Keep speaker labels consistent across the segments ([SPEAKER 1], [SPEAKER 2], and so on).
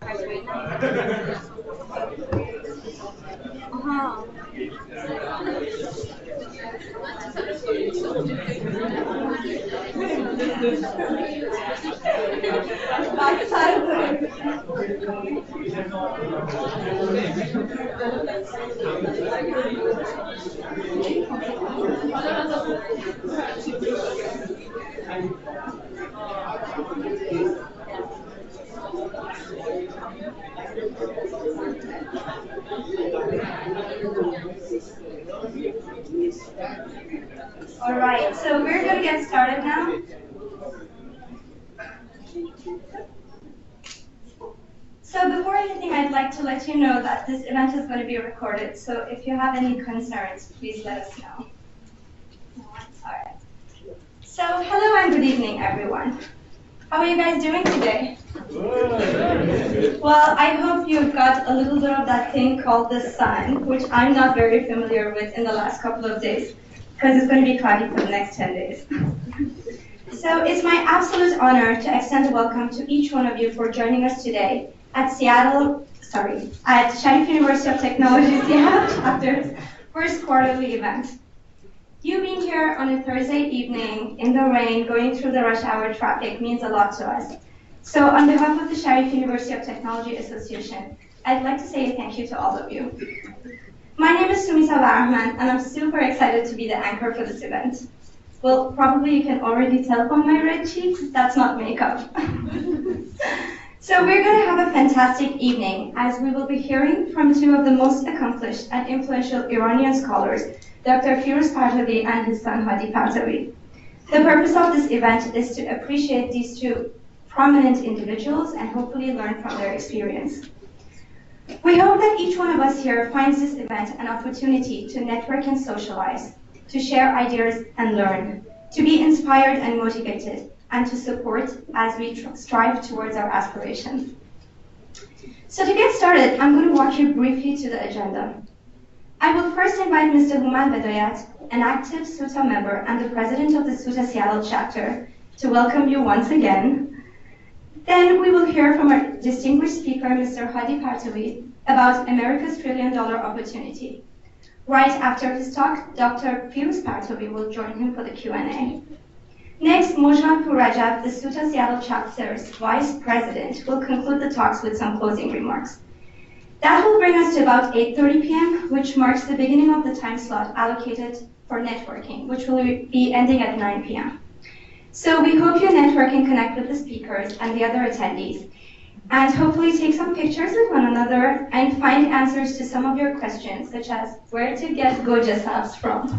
[SPEAKER 1] All right, so we're going to get started now. So before anything, I'd like to let you know that this event is going to be recorded. So if you have any concerns, please let us know. All right. So hello and good evening, everyone. How are you guys doing today? Well, I hope you've got a little bit of that thing called the sun, which I'm not very familiar with in the last couple of days, because it's going to be cloudy for the next 10 days. So it's my absolute honor to extend a welcome to each one of you for joining us today at Sharif University of Technology Seattle Chapter's first quarterly event. You being here on a Thursday evening in the rain, going through the rush hour traffic means a lot to us. So on behalf of the Sharif University of Technology Association, I'd like to say thank you to all of you. My name is Sumita Bahman, and I'm super excited to be the anchor for this event. Well, probably you can already tell from my red cheeks, that's not makeup. So we're going to have a fantastic evening, as we will be hearing from two of the most accomplished and influential Iranian scholars, Dr. Firouz Partovi and his son Hadi Partovi. The purpose of this event is to appreciate these two prominent individuals and hopefully learn from their experience. We hope that each one of us here finds this event an opportunity to network and socialize, to share ideas and learn, to be inspired and motivated, and to support as we strive towards our aspirations. So to get started, I'm going to walk you briefly to the agenda. I will first invite Mr. Humad Bedayat, an active SUTA member and the president of the SUTA Seattle chapter, to welcome you once again. Then we will hear from our distinguished speaker, Mr. Hadi Partovi, about America's $1 trillion opportunity. Right after his talk, Dr. Firouz Partovi will join him for the Q&A. Next, Mojgan Purrajab, the SUTA Seattle chapter's vice president, will conclude the talks with some closing remarks. That will bring us to about 8:30 p.m., which marks the beginning of the time slot allocated for networking, which will be ending at 9 p.m. So we hope you network and connect with the speakers and the other attendees, and hopefully take some pictures with one another and find answers to some of your questions, such as where to get goja sabs from.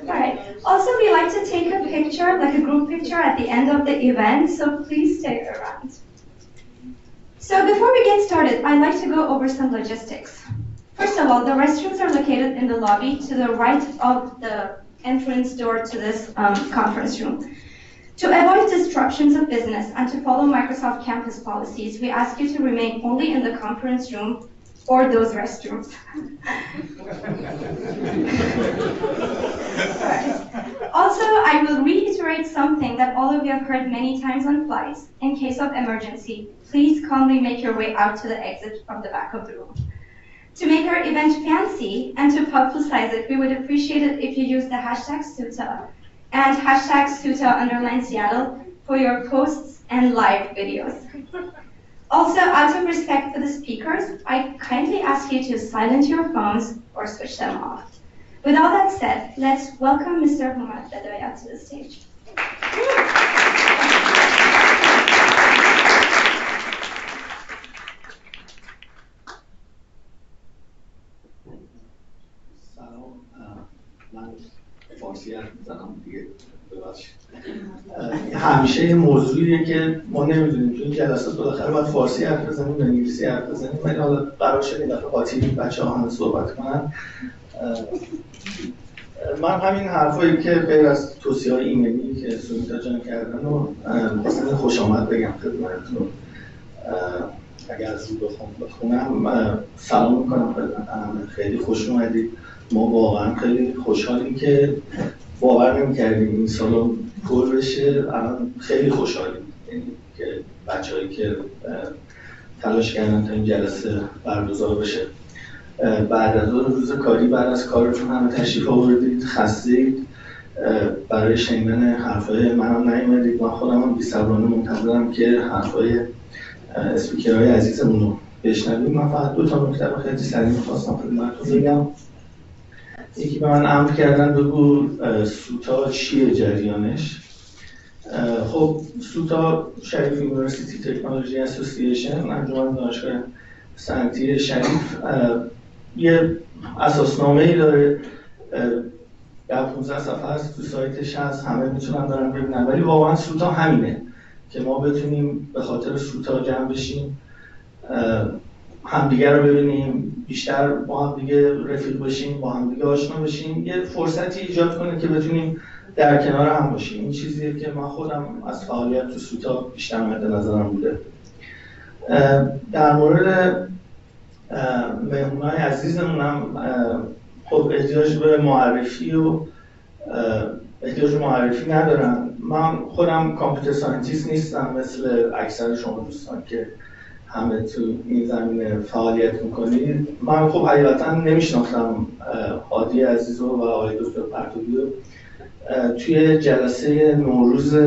[SPEAKER 1] All right. Also, we like to take a picture, like a group picture at the end of the event, so please stay around. So before we get started, I'd like to go over some logistics. First of all, the restrooms are located in the lobby to the right of the entrance door to this conference room. To avoid disruptions of business and to follow Microsoft campus policies, we ask you to remain only in the conference room or those restrooms. Also, I will reiterate something that all of you have heard many times on flights. In case of emergency, please calmly make your way out to the exit from the back of the room. To make our event fancy and to publicize it, we would appreciate it if you use the hashtag SUTA and hashtag SUTA_Seattle for your posts and live videos. Also, out of respect for the speakers, I kindly ask you to silence your phones or switch them off. With all that said, let's welcome Mr. Humad Bedayat to the stage.
[SPEAKER 2] من فارسی حرف میزنم دیگه ببخشید. همیشه یه موضوعیه که ما نمیدونیم تو این جلسات بالاخره باید فارسی حرف بزنیم یا انگلیسی حرف بزنیم، ولی حالا قرار شد این دفعه قاطی بچه‌ها هم صحبت کنن. من همین حرفایی که غیر از توصیه‌های ایمنی که سومیتا جان کردن و مثلا خوش آمد بگم خدمتتون. اگر از رو بخونم سلام میکنم خدمت، خیلی خوش اومدید. ما واقعا خیلی خوشحالیم که باور نمی‌کردیم این سالن پر بشه. الان خیلی خوشحالیم، یعنی که بچه‌هایی که تلاش کردن تا این جلسه برگزار بشه. بعد از روز کاری، بعد از کارتون همه تشریف آوردید، خستید، برای شنیدن حرفای منم نیومدید. من خودم هم بی‌صبرانه منتظرم که حرفای اسپیکرهای عزیزمون رو بشنویم. من فقط 2 تا نکته رو خیلی سریع می‌خواستم خدمتتون بگم. یکی به من امر کردن بگو سوتا چیه جریانش. خب سوتا شریف یونیورسیتی تکنولوژی اسوسییشن، انجمن دانشگاه صنعتی شریف، یه اساسنامه‌ای داره، 15 صفحه است، تو سایتش هست، همه میتونن برن ببینن. ولی واقعا سوتا همینه که ما بتونیم به خاطر سوتا جمع بشیم، همدیگه رو ببینیم، بیشتر با هم دیگه رفیق بشیم، با هم دیگه آشنا بشیم، یه فرصتی ایجاد کنه که بتونیم در کنار هم باشیم. این چیزیه که من خودم از فعالیت تو سوتا بیشتر مد نظرم بوده. در مورد مهمونای عزیزمونم خب احتیاج به معرفی ندارم. من خودم کامپیوتر ساینتیست نیستم مثل اکثر شما دوستان که همه تو این زمینه فعالیت میکنید. من خب حقیقتا نمیشناختم هادی عزیز و آقای دکتر پرتوی رو. توی جلسه نوروز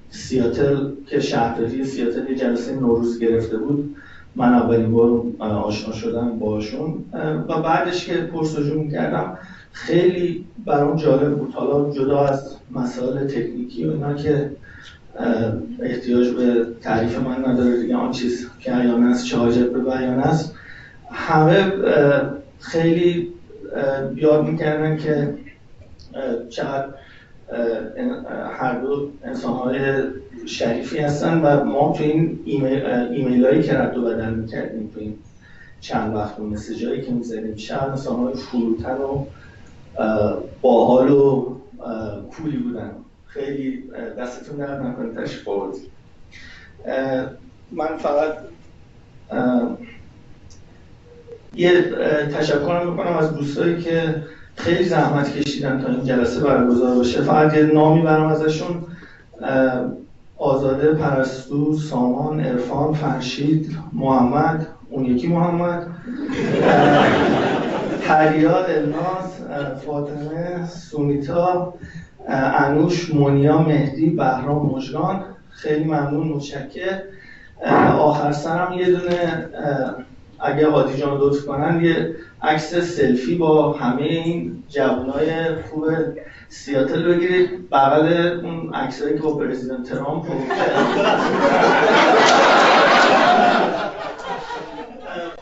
[SPEAKER 2] سیاتل که شهرداری سیاتل یه جلسه نوروز گرفته بود، من اولین بار آشنا شدم باشون و بعدش که پرسجو میکردم خیلی برام جالب بود. حالا جدا از مسائل تکنیکی و اینا که احتیاج به تعریف من نداره دیگه، آن چیز که عیان است چه حاجت به بیان است، همه خیلی یاد میکردن که چقدر هر دو انسان‌های شریفی هستن و ما تو این ایمیل‌هایی که رد و بدل می‌کردیم تو این چند وقت و مسیجایی که می‌زدیم، چقدر انسان‌های فروتن و باحال و کولی بودن. خیلی دستتون درد نکنه تشریف آوردید. من فقط یه تشکر میکنم از دوستایی که خیلی زحمت کشیدن تا این جلسه برگزار بشه. فقط یه نامی برام ازشون: آزاده، پرستو، سامان، عرفان، فرشید، محمد، اون یکی محمد، پریا، الناز، فاطمه، سونیتا، انوش، مونیا، مهدی، بهرام، مژگان. خیلی ممنون، متشکرم. آخر سرم یه دونه اگه هادی جان لطف کنن یه عکس سلفی با همه این جوانای خوب سیاتل بگیرید، بغل اون عکسایی که با پرزیدنت ترامپ و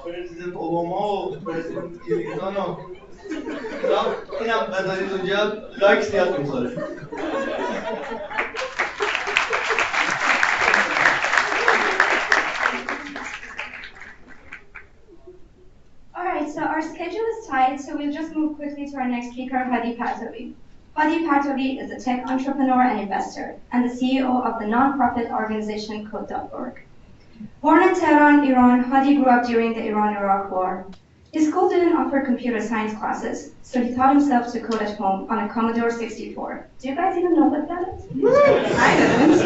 [SPEAKER 2] پرزیدنت اوباما و پرزیدنت کلینتون و اینم بذارید اونجا، لایک زیاد میخوره.
[SPEAKER 1] Alright, so our schedule is tight, so we'll just move quickly to our next speaker, Hadi Partovi. Hadi Partovi is a tech entrepreneur and investor, and the CEO of the non-profit organization Code.org. Born in Tehran, Iran, Hadi grew up during the Iran-Iraq War. His school didn't offer computer science classes, so he taught himself to code at home on a Commodore 64. Do you guys even know what that is? I didn't.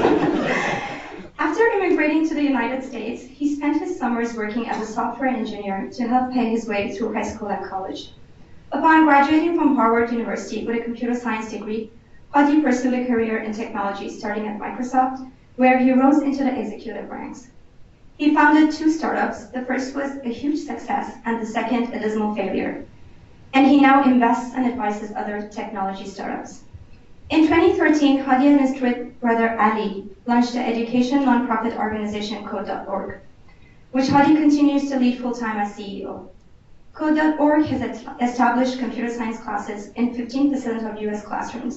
[SPEAKER 1] After immigrating to the United States, he spent his summers working as a software engineer to help pay his way through high school and college. Upon graduating from Harvard University with a computer science degree, Hadi pursued a career in technology starting at Microsoft, where he rose into the executive ranks. He founded 2 startups. The first was a huge success, and the second a dismal failure. And he now invests and advises other technology startups. In 2013, Hadi and his twin brother Ali launched the education nonprofit organization Code.org, which Hadi continues to lead full-time as CEO. Code.org has established computer science classes in 15% of US classrooms,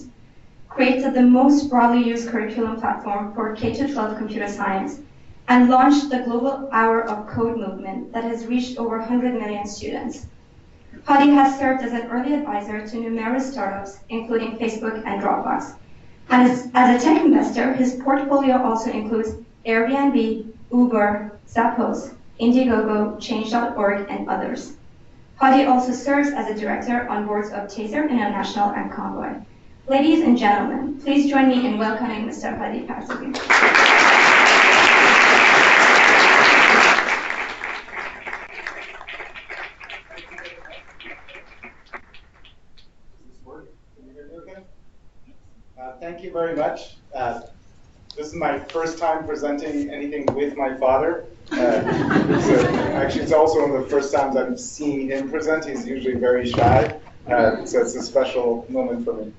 [SPEAKER 1] created the most broadly used curriculum platform for K-12 computer science, and launched the Global Hour of Code movement that has reached over 100 million students. Hadi has served as an early advisor to numerous startups, including Facebook and Dropbox. And as a tech investor, his portfolio also includes Airbnb, Uber, Zappos, Indiegogo, Change.org, and others. Hadi also serves as a director on boards of Taser International and Convoy. Ladies and gentlemen, please join me in welcoming Mr. Hadi Partovi.
[SPEAKER 3] Thank you very much. This is my first time presenting anything with my father. So actually, it's also one of the first times I'm seeing him present. He's usually very shy, so it's a special moment for me.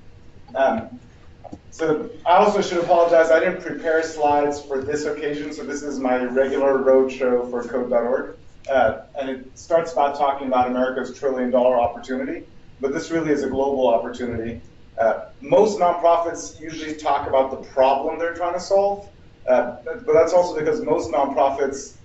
[SPEAKER 3] So I also should apologize. I didn't prepare slides for this occasion, so this is my regular roadshow for Code.org. And it starts about talking about America's trillion-dollar opportunity, but this really is a global opportunity. Most nonprofits usually talk about the problem they're trying to solve, but that's also because most nonprofits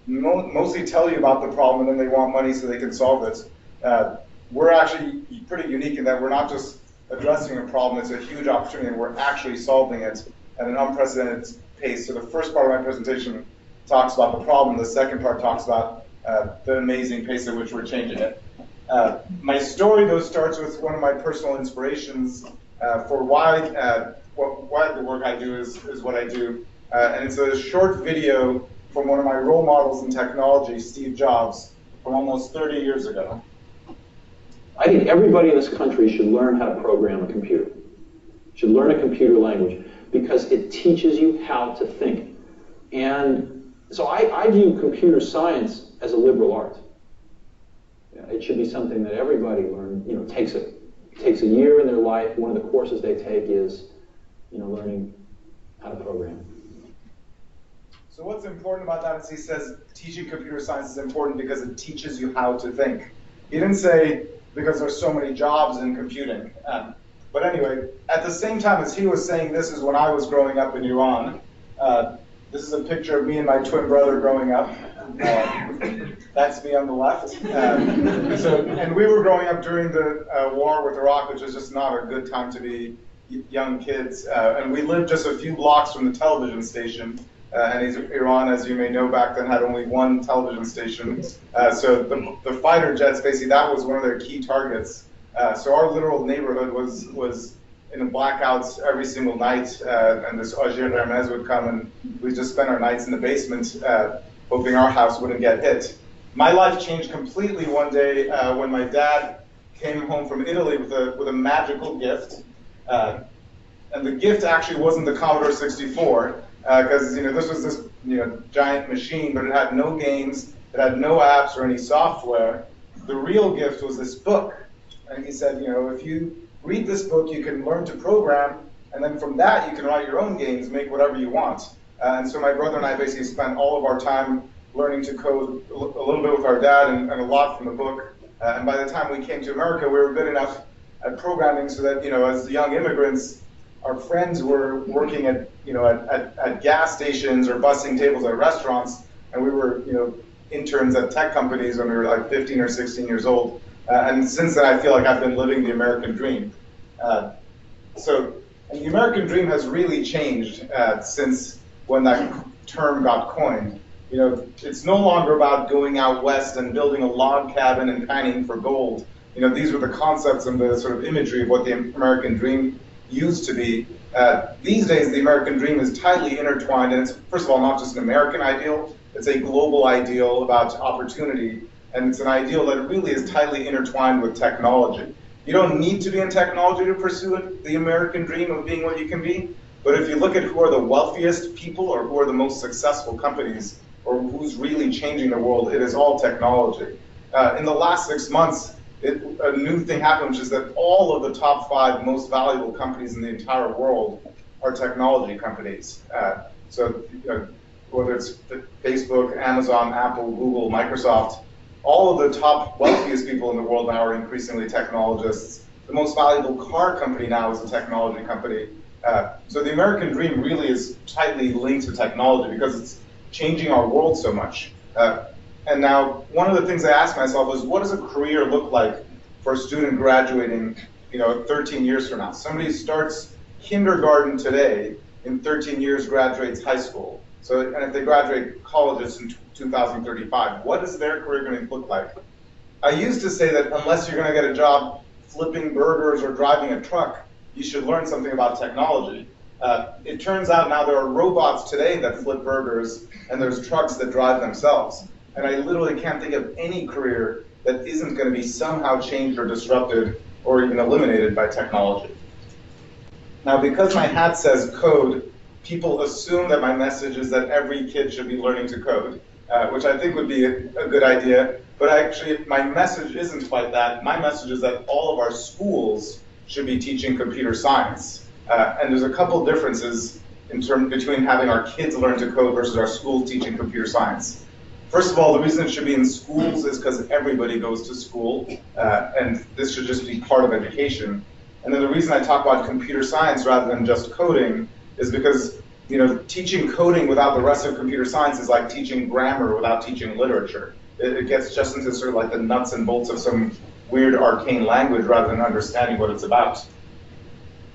[SPEAKER 3] mostly tell you about the problem and then they want money so they can solve it. We're actually pretty unique in that we're not just addressing a problem, it's a huge opportunity and we're actually solving it at an unprecedented pace. So the first part of my presentation talks about the problem, the second part talks about the amazing pace at which we're changing it. My story, though, starts with one of my personal inspirations for why the work I do is what I do. And it's a short video from one of my role models in technology, Steve Jobs, from almost 30 years ago.
[SPEAKER 4] I think everybody in this country should learn how to program a computer, should learn a computer language, because it teaches you how to think. And so I view computer science as a liberal art. It should be something that everybody takes a year in their life. One of the courses they take is, learning how to program.
[SPEAKER 3] So what's important about that is he says teaching computer science is important because it teaches you how to think. He didn't say because there's so many jobs in computing. But anyway, at the same time as he was saying this is when I was growing up in Iran. This is a picture of me and my twin brother growing up. That's me on the left. And we were growing up during the war with Iraq, which was just not a good time to be young kids. And we lived just a few blocks from the television station. And Iran, as you may know, back then had only one television station. So the fighter jets, basically, that was one of their key targets. So our literal neighborhood was in blackouts every single night, and this Agir Hermes would come, and we'd just spend our nights in the basement, hoping our house wouldn't get hit. My life changed completely one day when my dad came home from Italy with a magical gift. And the gift actually wasn't the Commodore 64, because this was this giant machine, but it had no games, it had no apps or any software. The real gift was this book. And he said, if you read this book, you can learn to program, and then from that you can write your own games, make whatever you want. And so my brother and I basically spent all of our time learning to code a little bit with our dad and a lot from the book. And by the time we came to America, we were good enough at programming so that, as young immigrants, our friends were working at gas stations or bussing tables at restaurants, and we were, interns at tech companies when we were like 15 or 16 years old. And since then, I feel like I've been living the American dream. So the American dream has really changed since when that term got coined. It's no longer about going out west and building a log cabin and panning for gold. These were the concepts and the sort of imagery of what the American dream used to be. These days, the American dream is tightly intertwined, and it's, first of all, not just an American ideal, it's a global ideal about opportunity. And it's an ideal that really is tightly intertwined with technology. You don't need to be in technology to pursue it, the American dream of being what you can be. But if you look at who are the wealthiest people or who are the most successful companies or who's really changing the world, it is all technology. In the last 6 months, a new thing happened, which is that all of the top 5 most valuable companies in the entire world are technology companies. Whether it's Facebook, Amazon, Apple, Google, Microsoft, all of the top wealthiest people in the world now are increasingly technologists. The most valuable car company now is a technology company. So the American dream really is tightly linked to technology because it's changing our world so much. And now, one of the things I ask myself is, what does a career look like for a student graduating 13 years from now? Somebody starts kindergarten today, in 13 years graduates high school. So, and if they graduate colleges in 2035, what is their career going to look like? I used to say that unless you're going to get a job flipping burgers or driving a truck, you should learn something about technology. It turns out now there are robots today that flip burgers, and there's trucks that drive themselves. And I literally can't think of any career that isn't going to be somehow changed or disrupted or even eliminated by technology. Now, because my hat says code, people assume that my message is that every kid should be learning to code, which I think would be a good idea. But actually, my message isn't quite that. My message is that all of our schools should be teaching computer science. And there's a couple differences between having our kids learn to code versus our schools teaching computer science. First of all, the reason it should be in schools is because everybody goes to school, and this should just be part of education. And then the reason I talk about computer science rather than just coding is because, you know, teaching coding without the rest of computer science is like teaching grammar without teaching literature. It gets just into sort of like the nuts and bolts of some weird arcane language rather than understanding what it's about.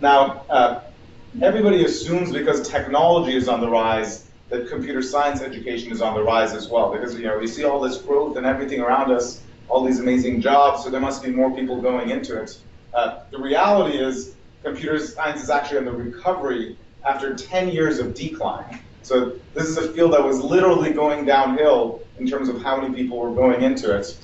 [SPEAKER 3] Now, everybody assumes because technology is on the rise that computer science education is on the rise as well, because, you know, we see all this growth and everything around us, all these amazing jobs, so there must be more people going into it. The reality is computer science is actually on the recovery after 10 years of decline. So this is a field that was literally going downhill in terms of how many people were going into it.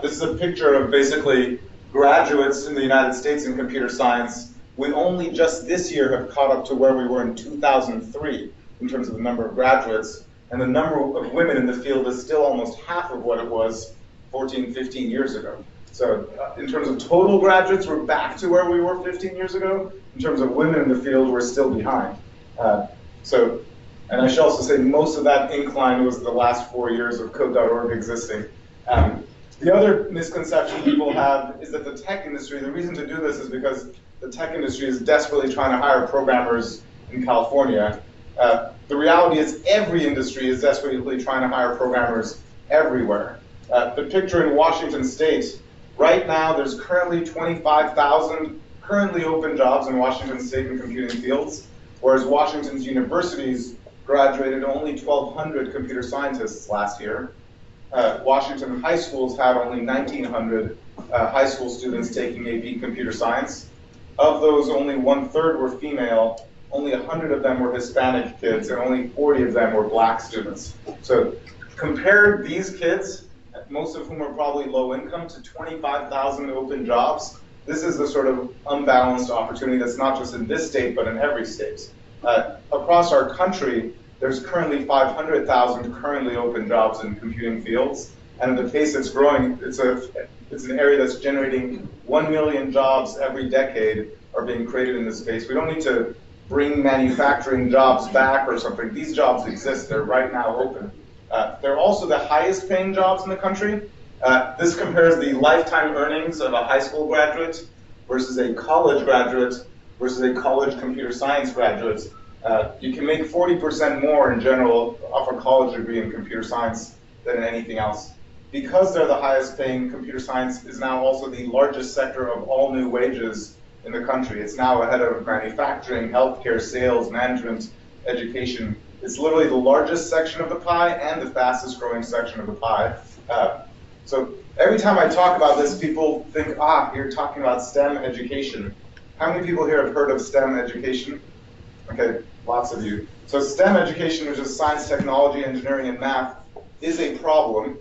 [SPEAKER 3] This is a picture of basically graduates in the United States in computer science. We only just this year have caught up to where we were in 2003 in terms of the number of graduates, and the number of women in the field is still almost half of what it was 14, 15 years ago. So in terms of total graduates, we're back to where we were 15 years ago. In terms of women in the field, we're still behind. And I should also say most of that incline was the last 4 years of Code.org existing. The other misconception people have is that the tech industry, the reason to do this is because the tech industry is desperately trying to hire programmers in California. The reality is every industry is desperately trying to hire programmers everywhere. The picture in Washington State, right now there's currently 25,000 currently open jobs in Washington State in computing fields, whereas Washington's universities graduated only 1,200 computer scientists last year. Washington high schools had only 1,900 high school students taking AP computer science. Of those, only 1/3 were female, only 100 of them were Hispanic kids, and only 40 of them were black students. So compare these kids, most of whom are probably low income, to 25,000 open jobs. This is the sort of unbalanced opportunity that's not just in this state, but in every state. Across our country, there's currently 500,000 currently open jobs in computing fields, and at the pace it's growing, it's an area that's generating 1 million jobs every decade are being created in this space. We don't need to bring manufacturing jobs back or something. These jobs exist, they're right now open. They're also the highest paying jobs in the country. This compares the lifetime earnings of a high school graduate versus a college graduate versus a college computer science graduate. You can make 40% more in general off a college degree in computer science than in anything else. Because they're the highest paying, computer science is now also the largest sector of all new wages in the country. It's now ahead of manufacturing, healthcare, sales, management, education. It's literally the largest section of the pie and the fastest growing section of the pie. So every time I talk about this, people think, you're talking about STEM education. How many people here have heard of STEM education? Okay, lots of you. So STEM education, which is science, technology, engineering, and math, is a problem.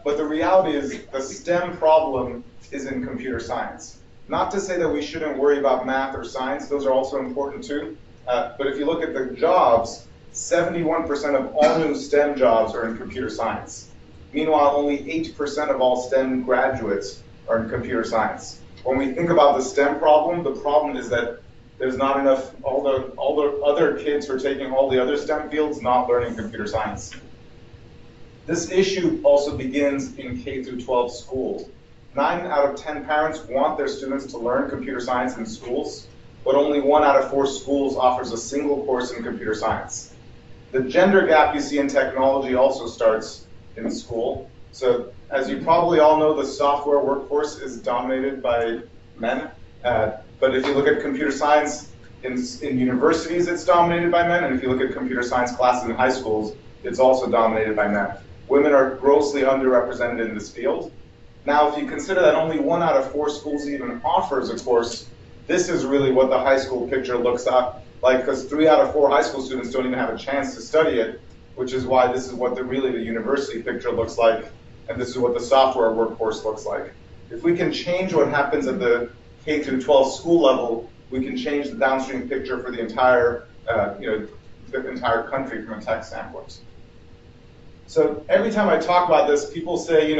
[SPEAKER 3] But the reality is the STEM problem is in computer science. Not to say that we shouldn't worry about math or science, those are also important too. But if you look at the jobs, 71% of all new STEM jobs are in computer science. Meanwhile, only 8% of all STEM graduates are in computer science. When we think about the STEM problem, the problem is that there's not enough, all the other kids who are taking all the other STEM fields not learning computer science. This issue also begins in K through 12 schools. 9 out of 10 parents want their students to learn computer science in schools, but only 1 out of 4 schools offers a single course in computer science. The gender gap you see in technology also starts in school. So as you probably all know, the software workforce is dominated by men. But if you look at computer science in universities, it's dominated by men. And if you look at computer science classes in high schools, it's also dominated by men. Women are grossly underrepresented in this field. Now, if you consider that only 1 out of 4 schools even offers a course, this is really what the high school picture looks like, because 3 out of 4 high school students don't even have a chance to study it, which is why this is what really the university picture looks like, and this is what the software workforce looks like. If we can change what happens at the K through 12 school level, we can change the downstream picture for the entire, the entire country from a tech standpoint. So every time I talk about this, people say,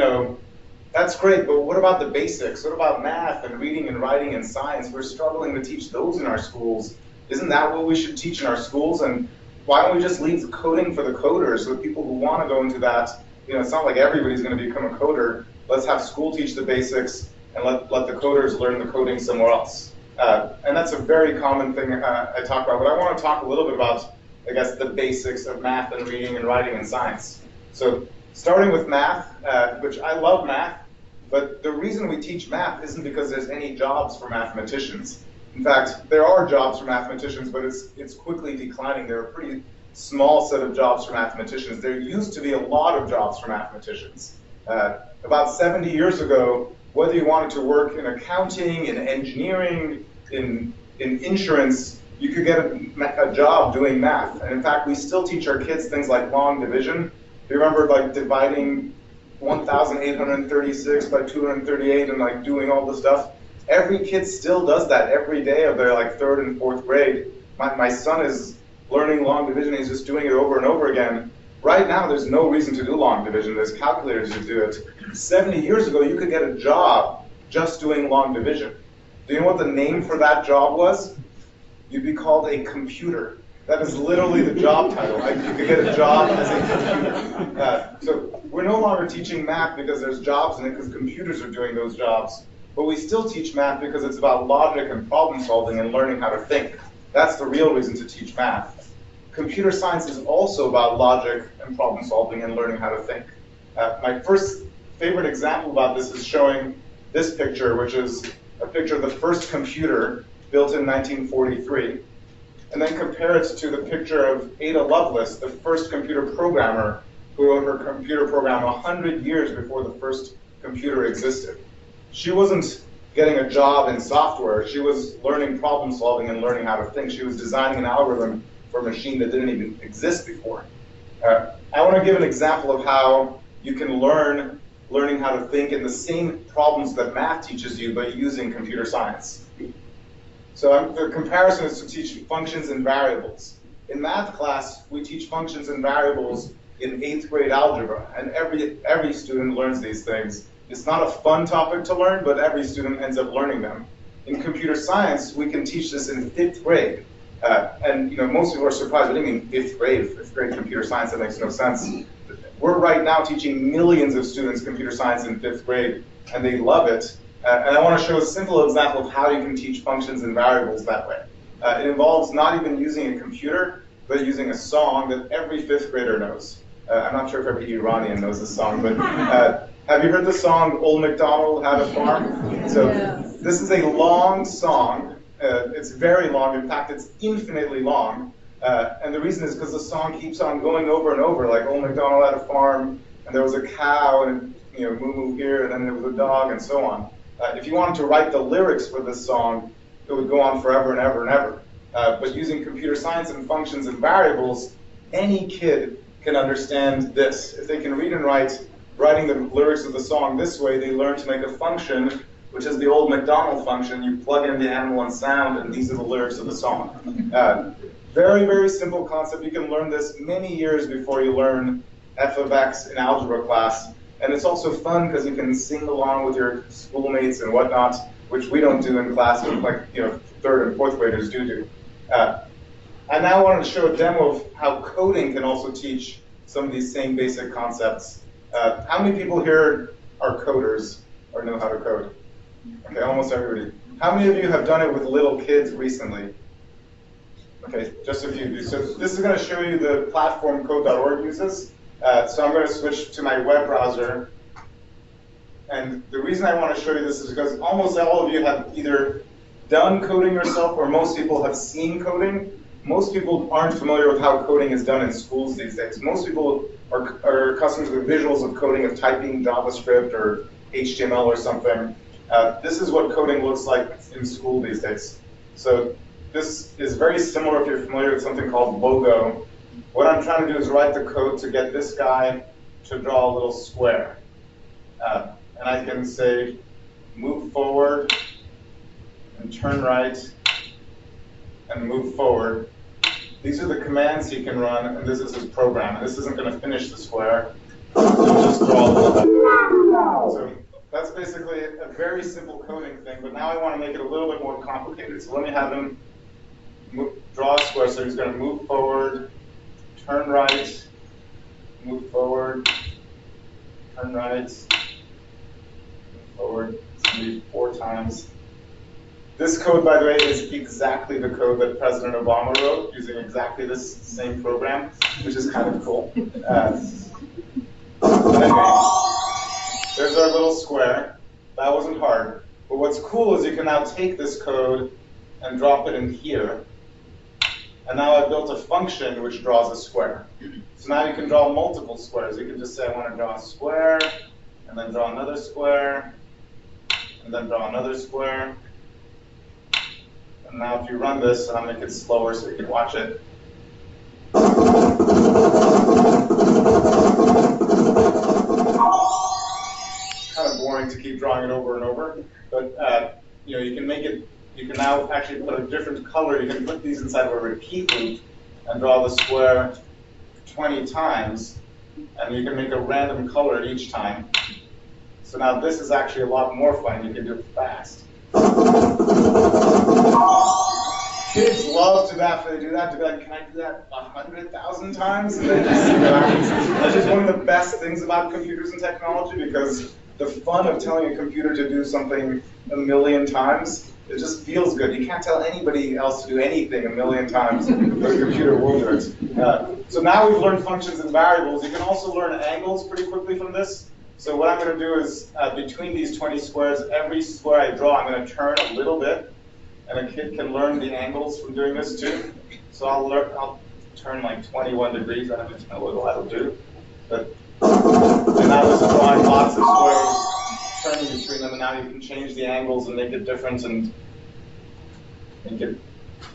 [SPEAKER 3] that's great, but what about the basics? What about math and reading and writing and science? We're struggling to teach those in our schools. Isn't that what we should teach in our schools? And why don't we just leave coding for the coders, so the people who want to go into that? It's not like everybody's going to become a coder. Let's have school teach the basics and let the coders learn the coding somewhere else. And that's a very common thing I talk about. But I want to talk a little bit about, I guess, the basics of math and reading and writing and science. So starting with math, which I love math, but the reason we teach math isn't because there's any jobs for mathematicians. In fact, there are jobs for mathematicians, but it's quickly declining. There are a pretty small set of jobs for mathematicians. There used to be a lot of jobs for mathematicians. About 70 years ago, whether you wanted to work in accounting, in engineering, in insurance, you could get a job doing math. And in fact, we still teach our kids things like long division. Do you remember dividing 1,836 by 238 and doing all this stuff? Every kid still does that every day of their 3rd and 4th grade. My son is learning long division. He's just doing it over and over again. Right now, there's no reason to do long division. There's calculators to do it. 70 years ago, you could get a job just doing long division. Do you know what the name for that job was? You'd be called a computer. That is literally the job title. You could get a job as a computer. So we're no longer teaching math because there's jobs in it, because computers are doing those jobs. But we still teach math because it's about logic and problem solving and learning how to think. That's the real reason to teach math. Computer science is also about logic and problem solving and learning how to think. My first favorite example about this is showing this picture, which is a picture of the first computer built in 1943. And then compare it to the picture of Ada Lovelace, the first computer programmer who wrote her computer program 100 years before the first computer existed. She wasn't getting a job in software. She was learning problem solving and learning how to think. She was designing an algorithm for a machine that didn't even exist before. I want to give an example of how you can learning how to think in the same problems that math teaches you, but using computer science. So the comparison is to teach functions and variables. In math class, we teach functions and variables in 8th grade algebra, and every student learns these things. It's not a fun topic to learn, but every student ends up learning them. In computer science, we can teach this in 5th grade. And most people are surprised, what do you mean 5th grade? 5th grade computer science, that makes no sense. We're right now teaching millions of students computer science in 5th grade, and they love it. And I want to show a simple example of how you can teach functions and variables that way. It involves not even using a computer, but using a song that every 5th grader knows. I'm not sure if every Iranian knows this song, but have you heard the song, Old MacDonald Had a Farm? So this is a long song. It's very long. In fact, it's infinitely long. And the reason is because the song keeps on going over and over, like Old MacDonald had a farm, and there was a cow, and moo moo here, and then there was a dog, and so on. If you wanted to write the lyrics for this song, it would go on forever and ever and ever. But using computer science and functions and variables, any kid can understand this. If they can read and writing the lyrics of the song this way, they learn to make a function, which is the Old MacDonald function. You plug in the animal and sound, and these are the lyrics of the song. Very, very simple concept. You can learn this many years before you learn f of x in algebra class. And it's also fun because you can sing along with your schoolmates and whatnot, which we don't do in class, but 3rd and 4th graders do. I now wanted to show a demo of how coding can also teach some of these same basic concepts. How many people here are coders or know how to code? Okay, almost everybody. How many of you have done it with little kids recently? Okay, just a few of you. So this is going to show you the platform code.org uses. So I'm going to switch to my web browser. And the reason I want to show you this is because almost all of you have either done coding yourself or most people have seen coding. Most people aren't familiar with how coding is done in schools these days. Most people are accustomed to the visuals of coding, of typing JavaScript or HTML or something. This is what coding looks like in school these days. So this is very similar if you're familiar with something called Logo. What I'm trying to do is write the code to get this guy to draw a little square. And I can say, move forward and turn right and move forward. These are the commands he can run, and this is his program. And this isn't going to finish the square. It'll just draw a little bit. So that's basically a very simple coding thing, but now I want to make it a little bit more complicated. So let me have him draw a square. So he's going to move forward, turn right, move forward, turn right, move forward. It's going to be 4 times. This code, by the way, is exactly the code that President Obama wrote using exactly this same program, which is kind of cool. Anyway, there's our little square. That wasn't hard. But what's cool is you can now take this code and drop it in here. And now I've built a function which draws a square. So now you can draw multiple squares. You can just say, I want to draw a square, and then draw another square, and then draw another square. And now if you run this, and I'll make it slower so you can watch it. Kind of boring to keep drawing it over and over, but you can make it. You can now actually put a different color. You can put these inside of a repeat loop and draw the square 20 times, and you can make a random color each time. So now this is actually a lot more fun. You can do it fast. Kids love to after they do that, to be like, can I do that 100,000 times? And then just see what happens. That's just one of the best things about computers and technology, because the fun of telling a computer to do something 1,000,000 times, it just feels good. You can't tell anybody else to do anything 1,000,000 times, but a computer will do it. So now we've learned functions and variables. You can also learn angles pretty quickly from this. So what I'm going to do is, between these 20 squares, every square I draw, I'm going to turn a little bit. And a kid can learn the angles from doing this too. So I'll turn like 21 degrees. I don't know what that'll do. But and now this is drawing lots of squares, turning between them, and now you can change the angles and make it different and make it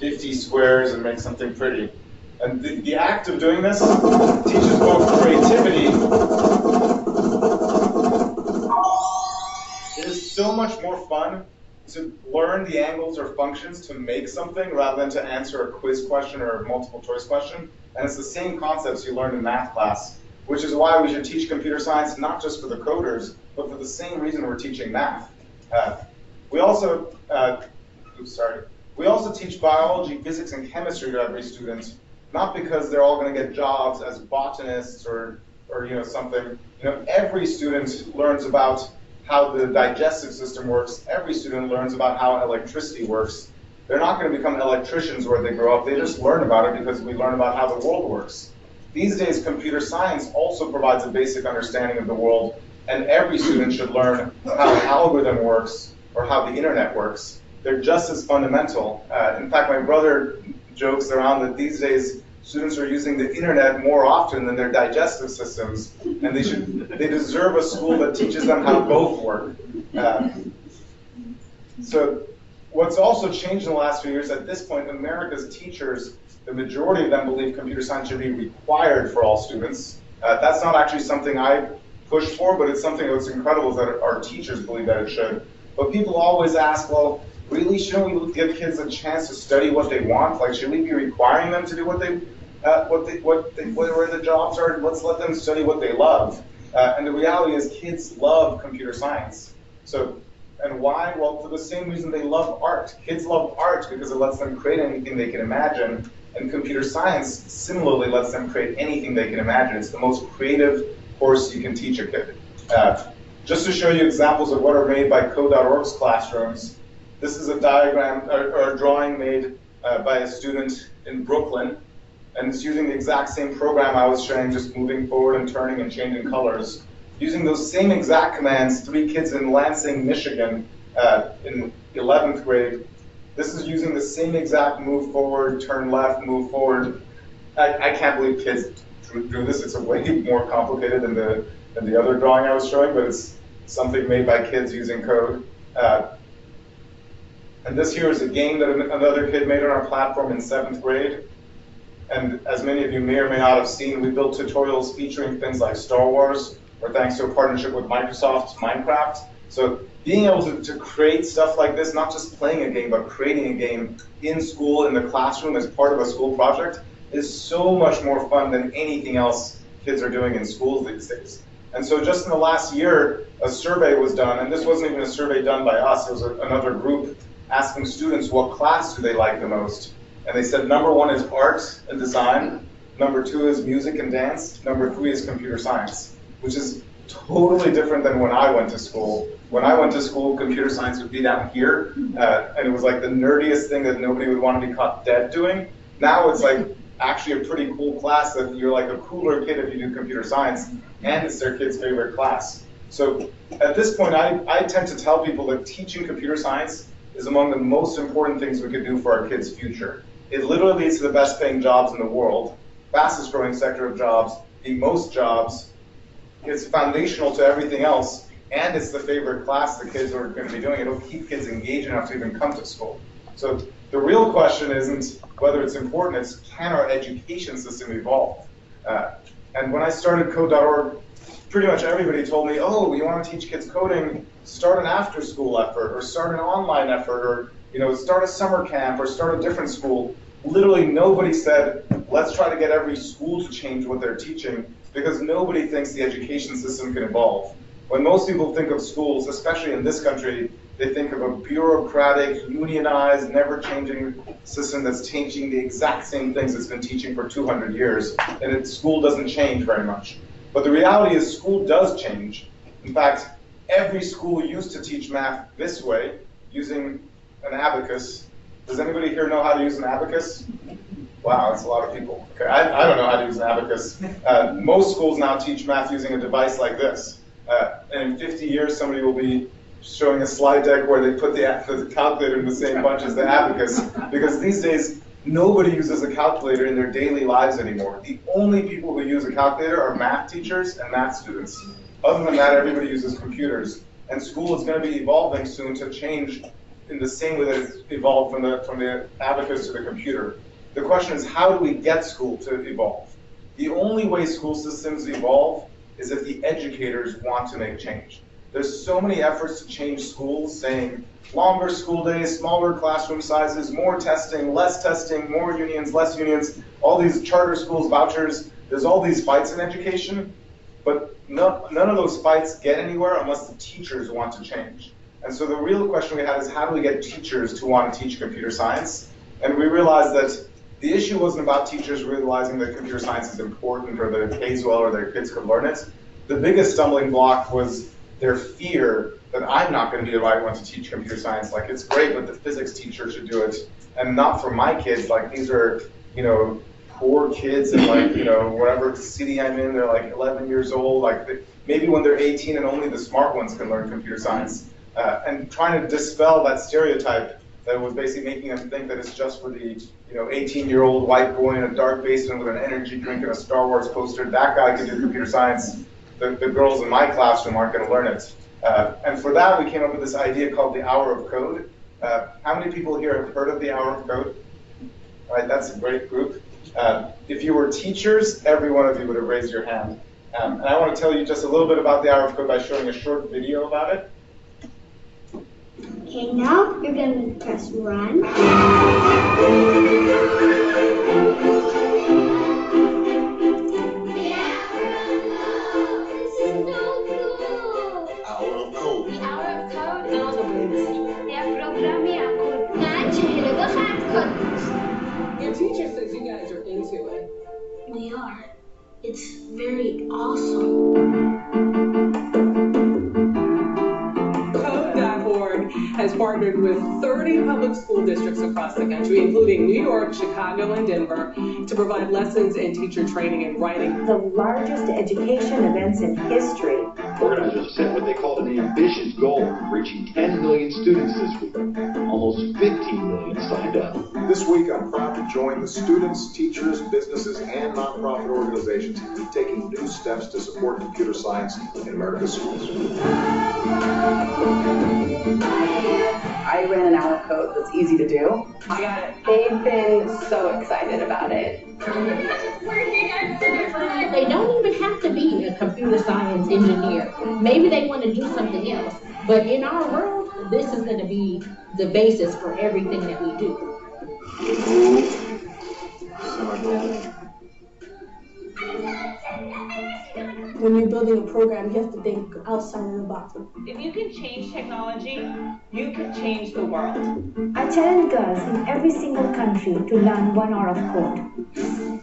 [SPEAKER 3] 50 squares and make something pretty. And the act of doing this teaches both creativity. It is so much more fun to learn the angles or functions to make something rather than to answer a quiz question or a multiple choice question. And it's the same concepts you learned in math class, which is why we should teach computer science not just for the coders, but for the same reason we're teaching math. We also teach biology, physics, and chemistry to every student, not because they're all going to get jobs as botanists or something. Every student learns about how the digestive system works. Every student learns about how electricity works. They're not going to become electricians where they grow up. They just learn about it because we learn about how the world works. These days, computer science also provides a basic understanding of the world, and every student should learn how an algorithm works or how the internet works. They're just as fundamental. In fact, my brother jokes around that these days, students are using the internet more often than their digestive systems, and they deserve a school that teaches them how both work. So what's also changed in the last few years, at this point, America's teachers, the majority of them believe computer science should be required for all students. That's not actually something I push for, but it's something that's incredible is that our teachers believe that it should. But people always ask, well, really, shouldn't we give kids a chance to study what they want? Like, should we be requiring them to do where the jobs are? Let's let them study what they love. And the reality is, kids love computer science. And why? Well, for the same reason they love art. Kids love art because it lets them create anything they can imagine. And computer science similarly lets them create anything they can imagine. It's the most creative course you can teach a kid. Just to show you examples of what are made by Code.org's classrooms, this is a diagram or a drawing made by a student in Brooklyn, and it's using the exact same program I was showing, just moving forward and turning and changing colors. Using those same exact commands, 3 kids in Lansing, Michigan, in 11th grade. This is using the same exact move forward, turn left, move forward. I can't believe kids do this. It's way more complicated than the other drawing I was showing, but it's something made by kids using code. And this here is a game that another kid made on our platform in 7th grade. And as many of you may or may not have seen, we built tutorials featuring things like Star Wars, or thanks to a partnership with Microsoft's Minecraft. So being able to create stuff like this, not just playing a game, but creating a game in school, in the classroom, as part of a school project, is so much more fun than anything else kids are doing in schools these days. And so just in the last year, a survey was done, and this wasn't even a survey done by us, it was another group asking students what class do they like the most. And they said number 1 is art and design, number 2 is music and dance, number 3 is computer science, which is totally different than when I went to school. When I went to school, computer science would be down here, and it was like the nerdiest thing that nobody would want to be caught dead doing. Now it's like actually a pretty cool class that you're like a cooler kid if you do computer science, and it's their kid's favorite class. So at this point, I tend to tell people that teaching computer science is among the most important things we could do for our kids' future. It literally leads to the best paying jobs in the world, fastest growing sector of jobs, the most jobs. It's foundational to everything else, and it's the favorite class the kids are going to be doing. It'll keep kids engaged enough to even come to school. So the real question isn't whether it's important, it's can our education system evolve? And when I started Code.org, pretty much everybody told me, oh, you want to teach kids coding, start an after-school effort, or start an online effort, or start a summer camp, or start a different school. Literally nobody said, let's try to get every school to change what they're teaching, because nobody thinks the education system can evolve. When most people think of schools, especially in this country, they think of a bureaucratic, unionized, never-changing system that's teaching the exact same things it's been teaching for 200 years, and school doesn't change very much. But the reality is school does change. In fact, every school used to teach math this way, using an abacus. Does anybody here know how to use an abacus? Wow, that's a lot of people. Okay, I don't know how to use an abacus. Most schools now teach math using a device like this. And in 50 years, somebody will be showing a slide deck where they put the calculator in the same bunch as the abacus, because these days, nobody uses a calculator in their daily lives anymore. The only people who use a calculator are math teachers and math students. Other than that, everybody uses computers. And school is going to be evolving soon to change in the same way that it's evolved from the abacus to the computer. The question is, how do we get school to evolve? The only way school systems evolve is if the educators want to make change. There's so many efforts to change schools, saying longer school days, smaller classroom sizes, more testing, more unions, less unions, all these charter schools, vouchers. There's all these fights in education, but none of those fights get anywhere unless the teachers want to change. And so the real question we had is, how do we get teachers to want to teach computer science? And we realized that the issue wasn't about teachers realizing that computer science is important or that it pays well or their kids could learn it. The biggest stumbling block was their fear that I'm not going to be the right one to teach computer science. Like, it's great, but the physics teacher should do it, and not for my kids. Like, these are, poor kids in whatever city I'm in. They're like 11 years old. Like, maybe when they're 18 and only the smart ones can learn computer science. And trying to dispel that stereotype that was basically making them think that it's just for the 18-year-old white boy in a dark basement with an energy drink and a Star Wars poster. That guy can do computer science. The girls in my classroom aren't going to learn it. And for that, we came up with this idea called the Hour of Code. How many people here have heard of the Hour of Code? All right, that's a great group. If you were teachers, every one of you would have raised your hand. And I want to tell you just a little bit about the Hour of Code by showing a short video about it.
[SPEAKER 5] Okay, now you're going to press run.
[SPEAKER 6] Your teacher says you guys are into it.
[SPEAKER 5] We are. It's very awesome.
[SPEAKER 6] Code.org has partnered with 30 public school districts across the country, including New York, Chicago, and Denver, to provide lessons in teacher training and writing.
[SPEAKER 7] The largest education events in history.
[SPEAKER 8] Organizers set what they called an ambitious goal, reaching 10 million students this week. Almost 15 million signed up.
[SPEAKER 9] This week, I'm proud to join the students, teachers, businesses, and nonprofit organizations taking new steps to support computer science in America's schools.
[SPEAKER 10] I ran an hour of code that's easy to do.
[SPEAKER 6] I got it.
[SPEAKER 10] They've been so excited about it.
[SPEAKER 11] They don't even have to be a computer science engineer. Maybe they want to do something else. But in our world, this is going to be the basis for everything that we do.
[SPEAKER 12] When you're building a program, you have to think outside of the box.
[SPEAKER 13] If you can change technology, you can change the world.
[SPEAKER 7] I challenge girls in every single country to learn 1 hour of code.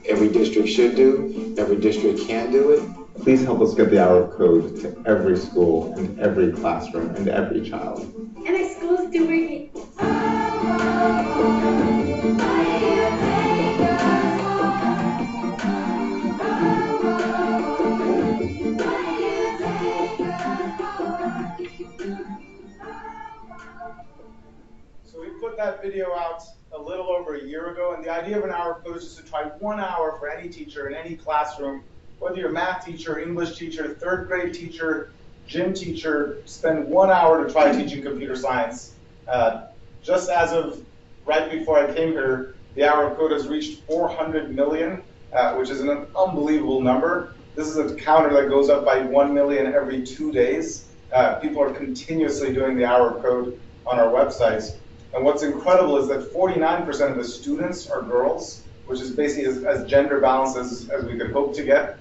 [SPEAKER 14] Every district should do, every district can do it.
[SPEAKER 15] Please help us get the hour of code to every school and every classroom and every child.
[SPEAKER 5] And my school's doing it.
[SPEAKER 3] That video out a little over a year ago, and the idea of an hour of code is just to try 1 hour for any teacher in any classroom, whether you're a math teacher, English teacher, 3rd grade teacher, gym teacher, spend 1 hour to try teaching computer science. Just as of right before I came here, the hour of code has reached 400 million, which is an unbelievable number. This is a counter that goes up by 1 million every 2 days. People are continuously doing the hour of code on our websites. And what's incredible is that 49% of the students are girls, which is basically as gender balanced as we could hope to get.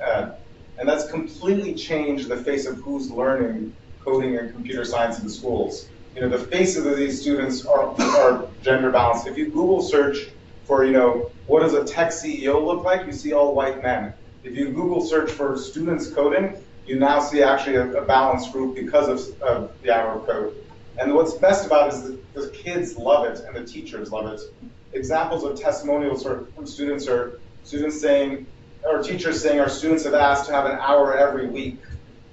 [SPEAKER 3] And that's completely changed the face of who's learning coding and computer science in schools. You know, the faces of these students are gender balanced. If you Google search for, you know, what does a tech CEO look like, you see all white men. If you Google search for students coding, you now see actually a balanced group because of the hour of code. And what's best about it is that the kids love it and the teachers love it. Examples of testimonials from students are students saying, or teachers saying, our students have asked to have an hour every week.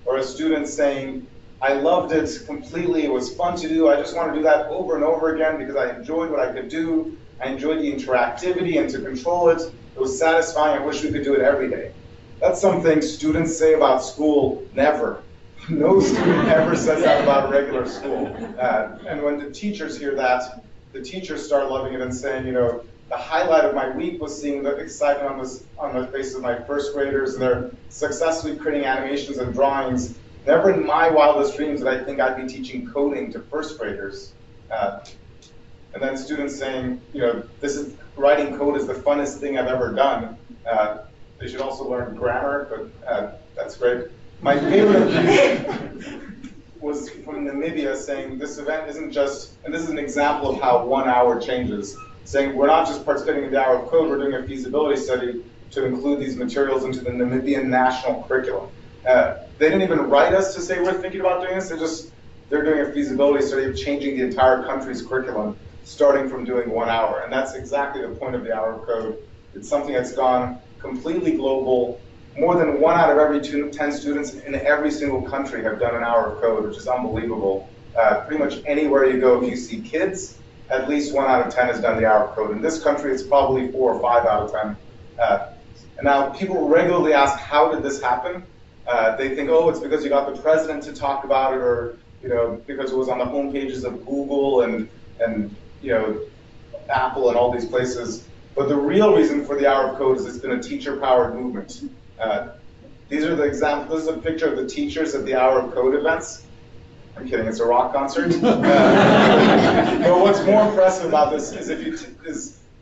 [SPEAKER 3] Or a student saying, I loved it completely, it was fun to do, I just want to do that over and over again because I enjoyed what I could do, I enjoyed the interactivity and to control it, it was satisfying, I wish we could do it every day. That's something students say about school never. No student ever says that about regular school. And when the teachers hear that, the teachers start loving it and saying, you know, the highlight of my week was seeing the excitement on the faces of my 1st graders, and they're successfully creating animations and drawings. Never in my wildest dreams did I think I'd be teaching coding to 1st graders. And then students saying, you know, writing code is the funnest thing I've ever done. They should also learn grammar, but that's great. My favorite was from Namibia saying this event isn't just, and this is an example of how 1 hour changes, saying we're not just participating in the hour of code, we're doing a feasibility study to include these materials into the Namibian national curriculum. They didn't even write us to say we're thinking about doing this, they're doing a feasibility study of changing the entire country's curriculum, starting from doing 1 hour. And that's exactly the point of the hour of code. It's something that's gone completely global. More than 1 out of every 10 students in every single country have done an hour of code, which is unbelievable. Pretty much anywhere you go, if you see kids, at least 1 out of 10 has done the hour of code. In this country, it's probably 4 or 5 out of 10. And now people regularly ask, how did this happen? They think, oh, it's because you got the president to talk about it, or you know, because it was on the home pages of Google and you know, Apple and all these places. But the real reason for the hour of code is it's been a teacher-powered movement. These are the examples. This is a picture of the teachers at the hour of code events. I'm kidding, it's a rock concert. But what's more impressive about this is if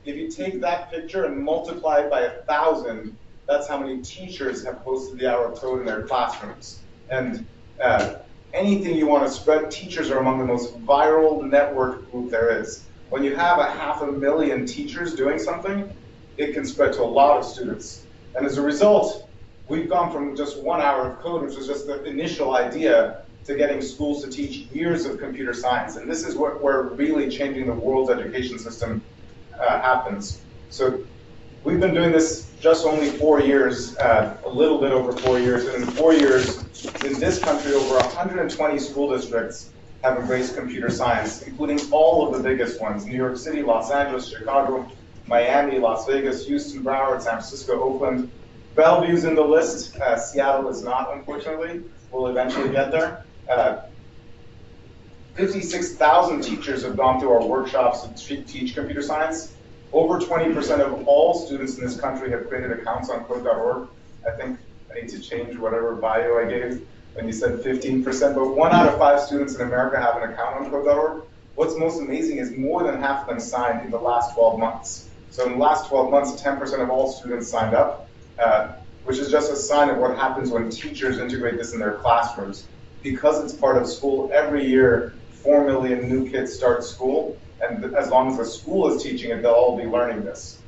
[SPEAKER 3] you take that picture and multiply it by 1,000, that's how many teachers have hosted the hour of code in their classrooms. And anything you want to spread, teachers are among the most viral network group there is. When you have 500,000 teachers doing something, it can spread to a lot of students. And as a result, we've gone from just 1 hour of code, which was just the initial idea, to getting schools to teach years of computer science. And this is where really changing the world's education system happens. So we've been doing this just only 4 years, a little bit over 4 years. And in 4 years, in this country, over 120 school districts have embraced computer science, including all of the biggest ones: New York City, Los Angeles, Chicago, Miami, Las Vegas, Houston, Broward, San Francisco, Oakland. Bellevue's in the list. Seattle is not, unfortunately. We'll eventually get there. 56,000 teachers have gone through our workshops to teach computer science. Over 20% of all students in this country have created accounts on code.org. I think I need to change whatever bio I gave. when you said 15%, but 1 out of 5 students in America have an account on code.org. What's most amazing is more than half of them signed in the last 12 months. So in the last 12 months, 10% of all students signed up, which is just a sign of what happens when teachers integrate this in their classrooms. Because it's part of school, every year, 4 million new kids start school, and as long as the school is teaching it, they'll all be learning this.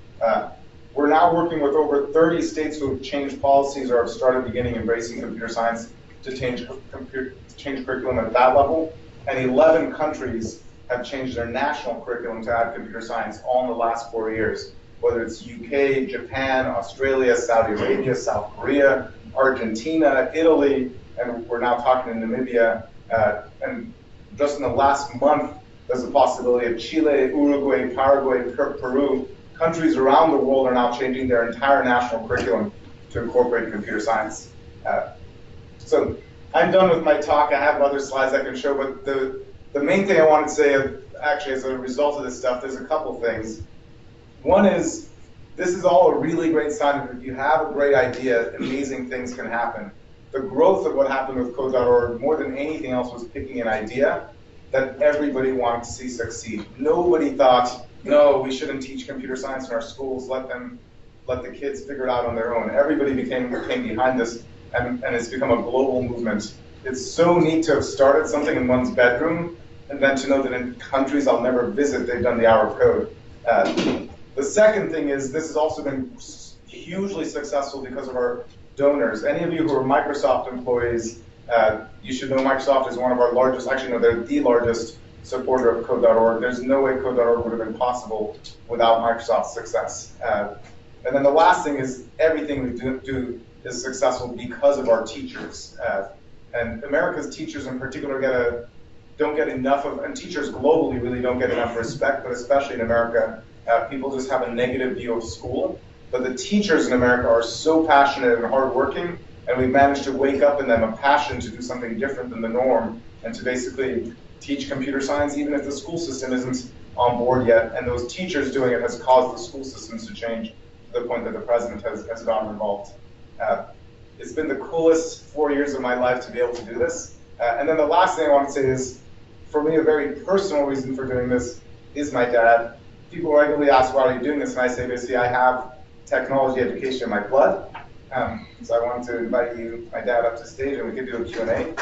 [SPEAKER 3] We're now working with over 30 states who have changed policies or have started beginning embracing computer science to change curriculum at that level, and 11 countries have changed their national curriculum to add computer science all in the last 4 years, whether it's UK, Japan, Australia, Saudi Arabia, South Korea, Argentina, Italy, and we're now talking in Namibia, and just in the last month, there's a possibility of Chile, Uruguay, Paraguay, Peru. Countries around the world are now changing their entire national curriculum to incorporate computer science. So I'm done with my talk. I have other slides I can show, but the main thing I wanted to say, actually, as a result of this stuff, there's a couple things. One is, this is all a really great sign that if you have a great idea, amazing things can happen. The growth of what happened with code.org, more than anything else, was picking an idea that everybody wanted to see succeed. Nobody thought, no, we shouldn't teach computer science in our schools, let the kids figure it out on their own. Everybody came behind this, and it's become a global movement. It's so neat to have started something in one's bedroom, and then to know that in countries I'll never visit, they've done the hour of code. The second thing is, this has also been hugely successful because of our donors. Any of you who are Microsoft employees, you should know Microsoft is one of our largest, actually no, they're the largest supporter of code.org. There's no way code.org would have been possible without Microsoft's success. And then the last thing is, everything we do is successful because of our teachers. And America's teachers in particular don't get enough of, and teachers globally really don't get enough respect, but especially in America, people just have a negative view of school. But the teachers in America are so passionate and hardworking, and we've managed to wake up in them a passion to do something different than the norm, and to basically teach computer science even if the school system isn't on board yet. And those teachers doing it has caused the school systems to change to the point that the president has gotten involved. It's been the coolest 4 years of my life to be able to do this. And then the last thing I want to say is, for me, a very personal reason for doing this is my dad. People regularly ask, why are you doing this? And I say, basically, I have technology education in my blood. So I wanted to invite you, my dad, up to stage, and we could do a Q&A.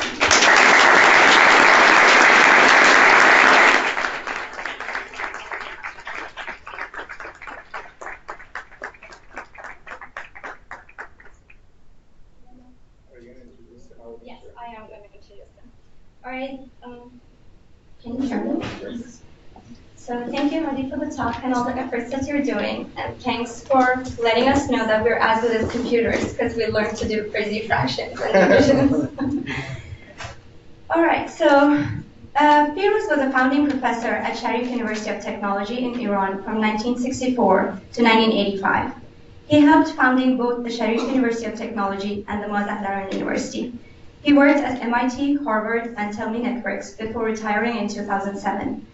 [SPEAKER 1] Yes, I am going to introduce them. All right, can you hear me? So thank you, Hadi, for the talk and all the efforts that you're doing. And thanks for letting us know that we're as good as computers, because we learned to do crazy fractions and divisions. All right, so Partovis was a founding professor at Sharif University of Technology in Iran from 1964 to 1985. He helped founding both the Sharif University of Technology and the Mazahdaran University. He worked at MIT, Harvard, and Telmi Networks before retiring in 2007.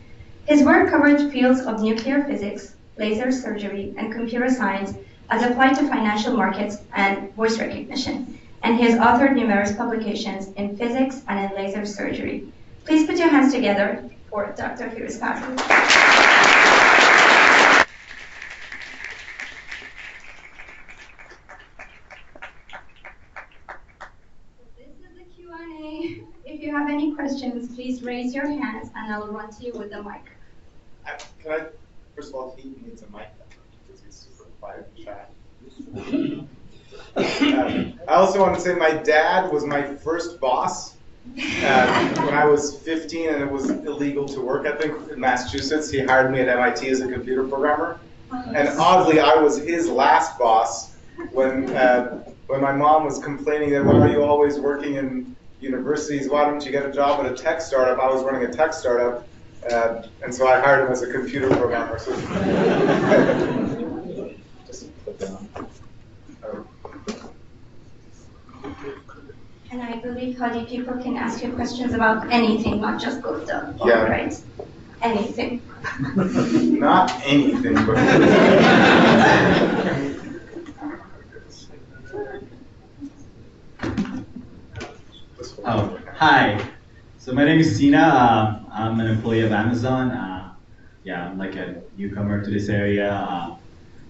[SPEAKER 1] His work covered fields of nuclear physics, laser surgery, and computer science as applied to financial markets and voice recognition, and he has authored numerous publications in physics and in laser surgery. Please put your hands together for Dr. Partovis. If you have any questions, please raise your hands and I'll run to you with the mic.
[SPEAKER 3] Can I, first of all, he needs a mic because he's super quiet and shy. I also want to say my dad was my first boss when I was 15 and it was illegal to work, I think, in Massachusetts. He hired me at MIT as a computer programmer. And oddly, I was his last boss when my mom was complaining that, why are you always working in universities, why don't you get a job at a tech startup? I was running a tech startup, and so I hired him as a computer programmer. So just put down.
[SPEAKER 1] And I believe, Hadi, people can ask you questions about anything, not just Gupta,
[SPEAKER 3] yeah.
[SPEAKER 1] Right? Anything.
[SPEAKER 3] Not anything, but...
[SPEAKER 16] Oh, hi. So my name is Sina. I'm an employee of Amazon. Yeah, I'm like a newcomer to this area.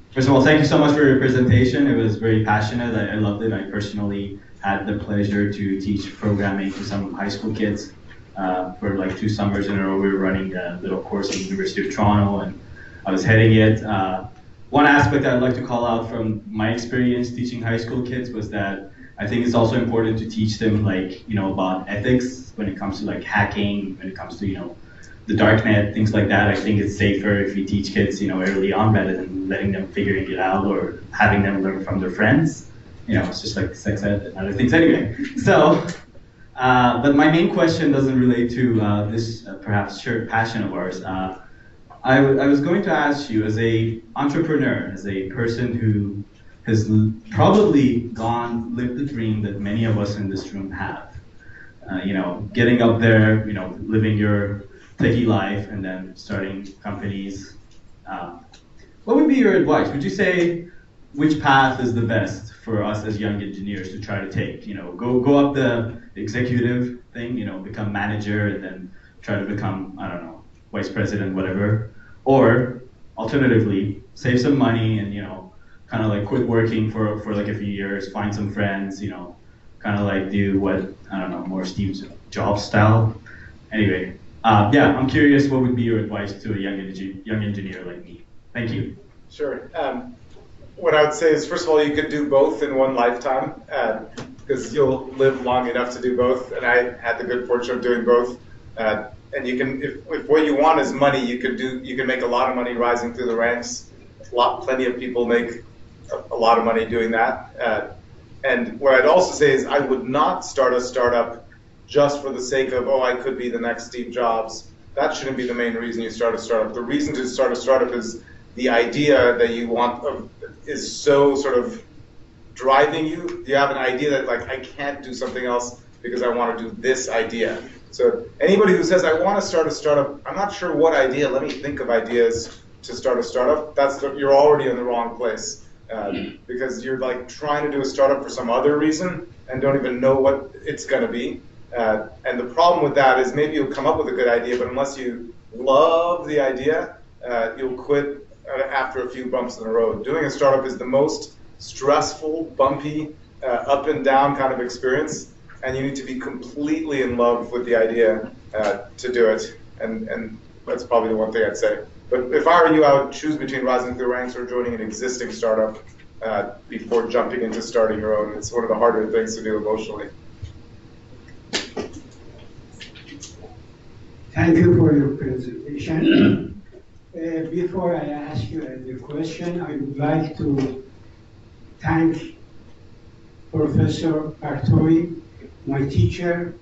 [SPEAKER 16] First of all, thank you so much for your presentation. It was very passionate. I loved it. I personally had the pleasure to teach programming to some high school kids for like 2 summers in a row. We were running a little course at the University of Toronto, and I was heading it. One aspect I'd like to call out from my experience teaching high school kids was that I think it's also important to teach them like, about ethics when it comes to like hacking, when it comes to, the darknet, things like that. I think it's safer if you teach kids, early on rather than letting them figuring it out or having them learn from their friends. It's just like sex ed and other things anyway. So, but my main question doesn't relate to this perhaps shared passion of ours. I was going to ask you, as a entrepreneur, as a person who has probably lived the dream that many of us in this room have. Getting up there, living your techie life and then starting companies. What would be your advice? Would you say which path is the best for us as young engineers to try to take? Go up the executive thing, become manager and then try to become, I don't know, vice president, whatever. Or alternatively, save some money and, kind of like quit working for like a few years, find some friends, kind of like do what, I don't know, more Steve Jobs style. Anyway, yeah, I'm curious what would be your advice to a young engineer like me? Thank you.
[SPEAKER 3] Sure. What I would say is, first of all, you could do both in one lifetime because you'll live long enough to do both. And I had the good fortune of doing both. And you can, if what you want is money, you can make a lot of money rising through the ranks. Plenty of people make a lot of money doing that. And what I'd also say is I would not start a startup just for the sake of, I could be the next Steve Jobs. That shouldn't be the main reason you start a startup. The reason to start a startup is the idea that you want is so sort of driving you. You have an idea that like, I can't do something else because I want to do this idea. So anybody who says, I want to start a startup, I'm not sure what idea, let me think of ideas to start a startup, you're already in the wrong place. Because you're like trying to do a startup for some other reason and don't even know what it's going to be. And the problem with that is maybe you'll come up with a good idea, but unless you love the idea, you'll quit after a few bumps in the road. Doing a startup is the most stressful, bumpy, up and down kind of experience, and you need to be completely in love with the idea to do it. And that's probably the one thing I'd say. But if I were you, I would choose between rising through the ranks or joining an existing startup before jumping into starting your own. It's one of the harder things to do emotionally.
[SPEAKER 17] Thank you for your presentation. Before I ask you the question, I would like to thank Professor Partovis, my teacher,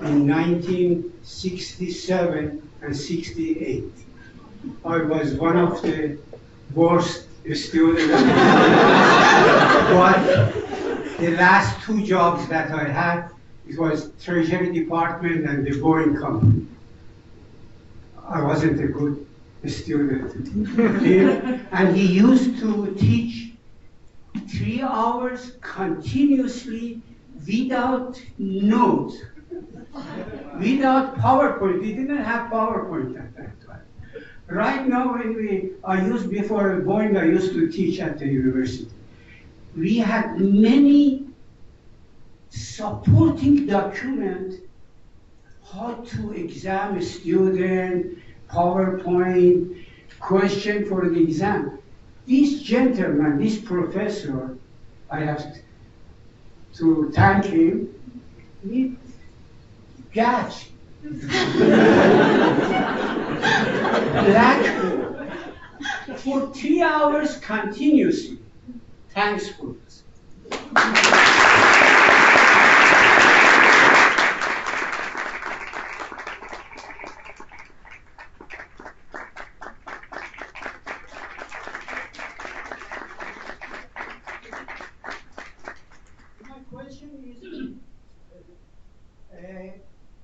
[SPEAKER 17] in 1967 and 68. I was one of the worst students, but the last 2 jobs that I had, it was Treasury Department and the Boeing Company. I wasn't a good student. And he used to teach 3 hours continuously without notes, without PowerPoint. We didn't have PowerPoint at that time. Right now, before Boeing, I used to teach at the university. We had many supporting documents, how to exam a student, PowerPoint, question for the exam. This gentleman, this professor, I have to thank him, he got blackboard for 3 hours continuously. Thanks for this. My question is,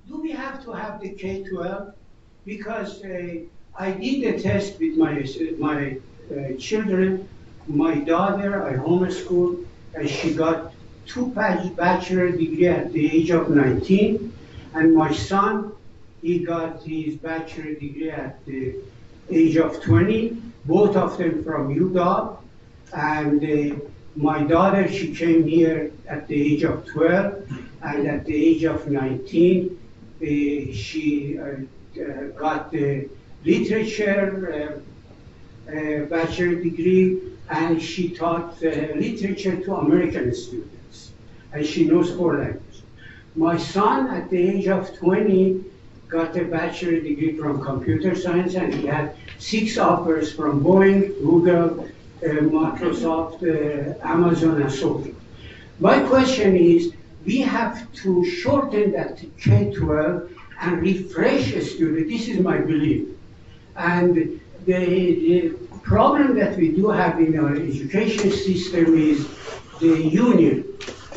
[SPEAKER 17] do we have to have the K-12? Because I did a test with my children. My daughter, I homeschooled, and she got two bachelor degree at the age of 19, and my son, he got his bachelor degree at the age of 20, both of them from UW. And my daughter, she came here at the age of 12, and at the age of 19, she got the literature bachelor degree, and she taught literature to American students, and she knows 4 languages. My son, at the age of 20, got a bachelor degree from computer science, and he had 6 offers from Boeing, Google, Microsoft, Amazon, and so forth. My question is, we have to shorten that K-12 and refresh a student. This is my belief. And the problem that we do have in our education system is the union.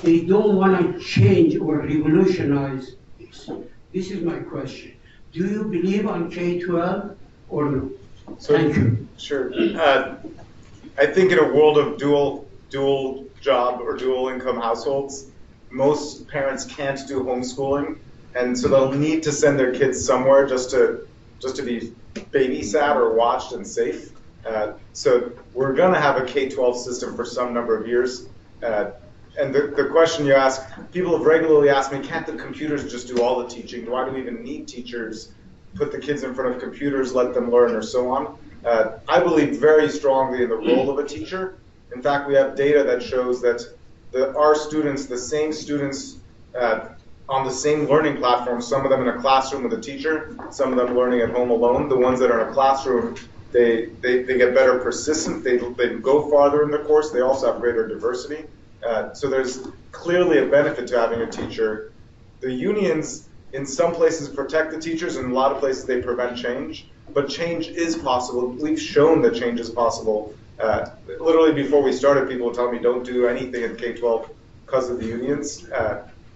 [SPEAKER 17] They don't want to change or revolutionize this. This is my question. Do you believe on K-12 or no?
[SPEAKER 3] So,
[SPEAKER 17] thank you.
[SPEAKER 3] Sure. I think in a world of dual job or dual income households, most parents can't do homeschooling, and so they'll need to send their kids somewhere just to be babysat or watched and safe. So we're going to have a K-12 system for some number of years. And the question you ask, people have regularly asked me, can't the computers just do all the teaching? Why do we even need teachers? Put the kids in front of computers, let them learn, or so on. I believe very strongly in the role of a teacher. In fact, we have data that shows that our students, the same students on the same learning platform, some of them in a classroom with a teacher, some of them learning at home alone, the ones that are in a classroom, they get better persistence, they go farther in the course, they also have greater diversity. So there's clearly a benefit to having a teacher. The unions in some places protect the teachers, in a lot of places they prevent change, but change is possible. We've shown that change is possible. Literally before we started, people would tell me don't do anything in K-12 because of the unions.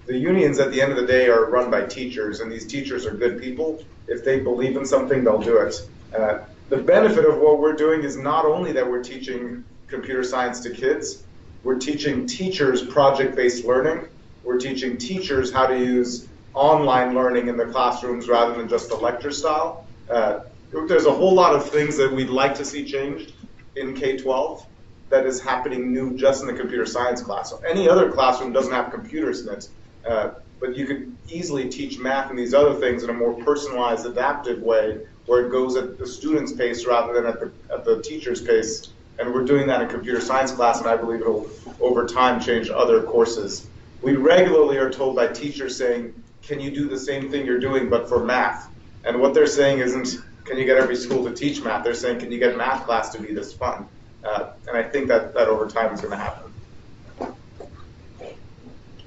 [SPEAKER 3] The unions at the end of the day are run by teachers, and these teachers are good people. If they believe in something, they'll do it. The benefit of what we're doing is not only that we're teaching computer science to kids, we're teaching teachers project-based learning. We're teaching teachers how to use online learning in the classrooms rather than just the lecture style. There's a whole lot of things that we'd like to see changed in K-12 that is happening new just in the computer science class. So any other classroom doesn't have computers in it, but you could easily teach math and these other things in a more personalized, adaptive way where it goes at the student's pace rather than at the teacher's pace. And we're doing that in computer science class, and I believe it'll, over time, change other courses. We regularly are told by teachers saying, can you do the same thing you're doing but for math? And what they're saying isn't, can you get every school to teach math? They're saying, can you get math class to be this fun? And I think that over time is going to happen.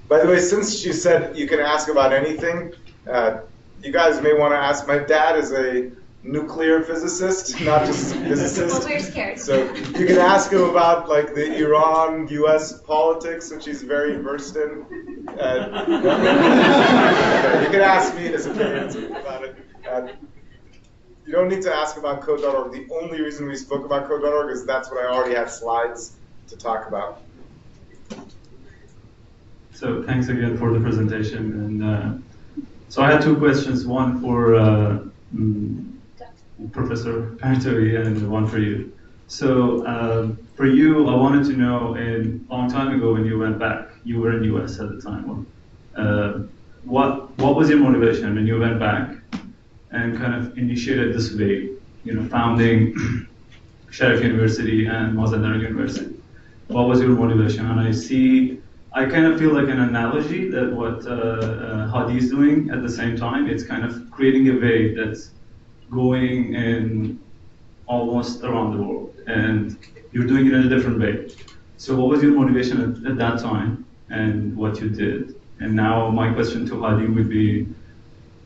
[SPEAKER 3] By the way, since you said you can ask about anything, you guys may want to ask. My dad is a nuclear physicist, not just a physicist.
[SPEAKER 1] Well, we're scared.
[SPEAKER 3] So you can ask him about like the Iran-U.S. politics, which he's very versed in. You can ask me his opinions about it. You don't need to ask about code.org. The only reason we spoke about code.org is that's what I already had slides to talk about.
[SPEAKER 18] So thanks again for the presentation. And so I had 2 questions, one for Professor Partovis and one for you. So for you, I wanted to know, a long time ago when you went back, you were in US at the time. What was your motivation when you went back and kind of initiated this wave, founding Sharif University and Mazandar University? What was your motivation? And I kind of feel like an analogy that what Hadi is doing at the same time. It's kind of creating a wave that's going in almost around the world, and you're doing it in a different way. So what was your motivation at that time and what you did? And now my question to Hadi would be,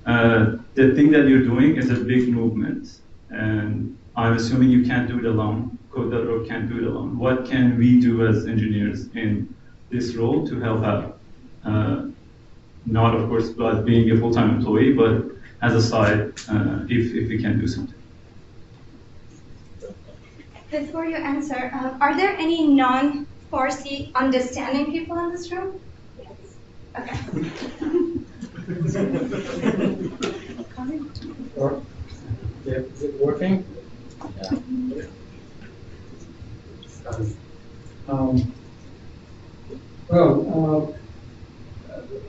[SPEAKER 18] the thing that you're doing is a big movement, and I'm assuming you can't do it alone. Code.org can't do it alone. What can we do as engineers in this role to help out? Not, of course, by being a full-time employee, but as a side, if we can do something.
[SPEAKER 1] Before you answer, are there any Farsi understanding people in this room? Yes. Okay.
[SPEAKER 19] Is it working? Yeah.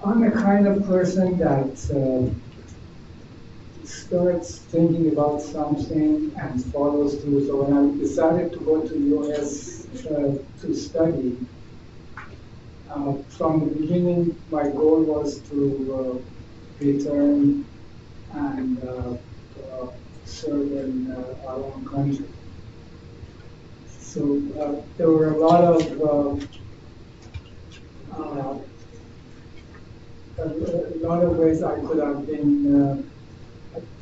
[SPEAKER 19] I'm the kind of person that starts thinking about something and follows through. So when I decided to go to US to study, from the beginning, my goal was to return and serve in our own country. So there were a lot of ways I could have been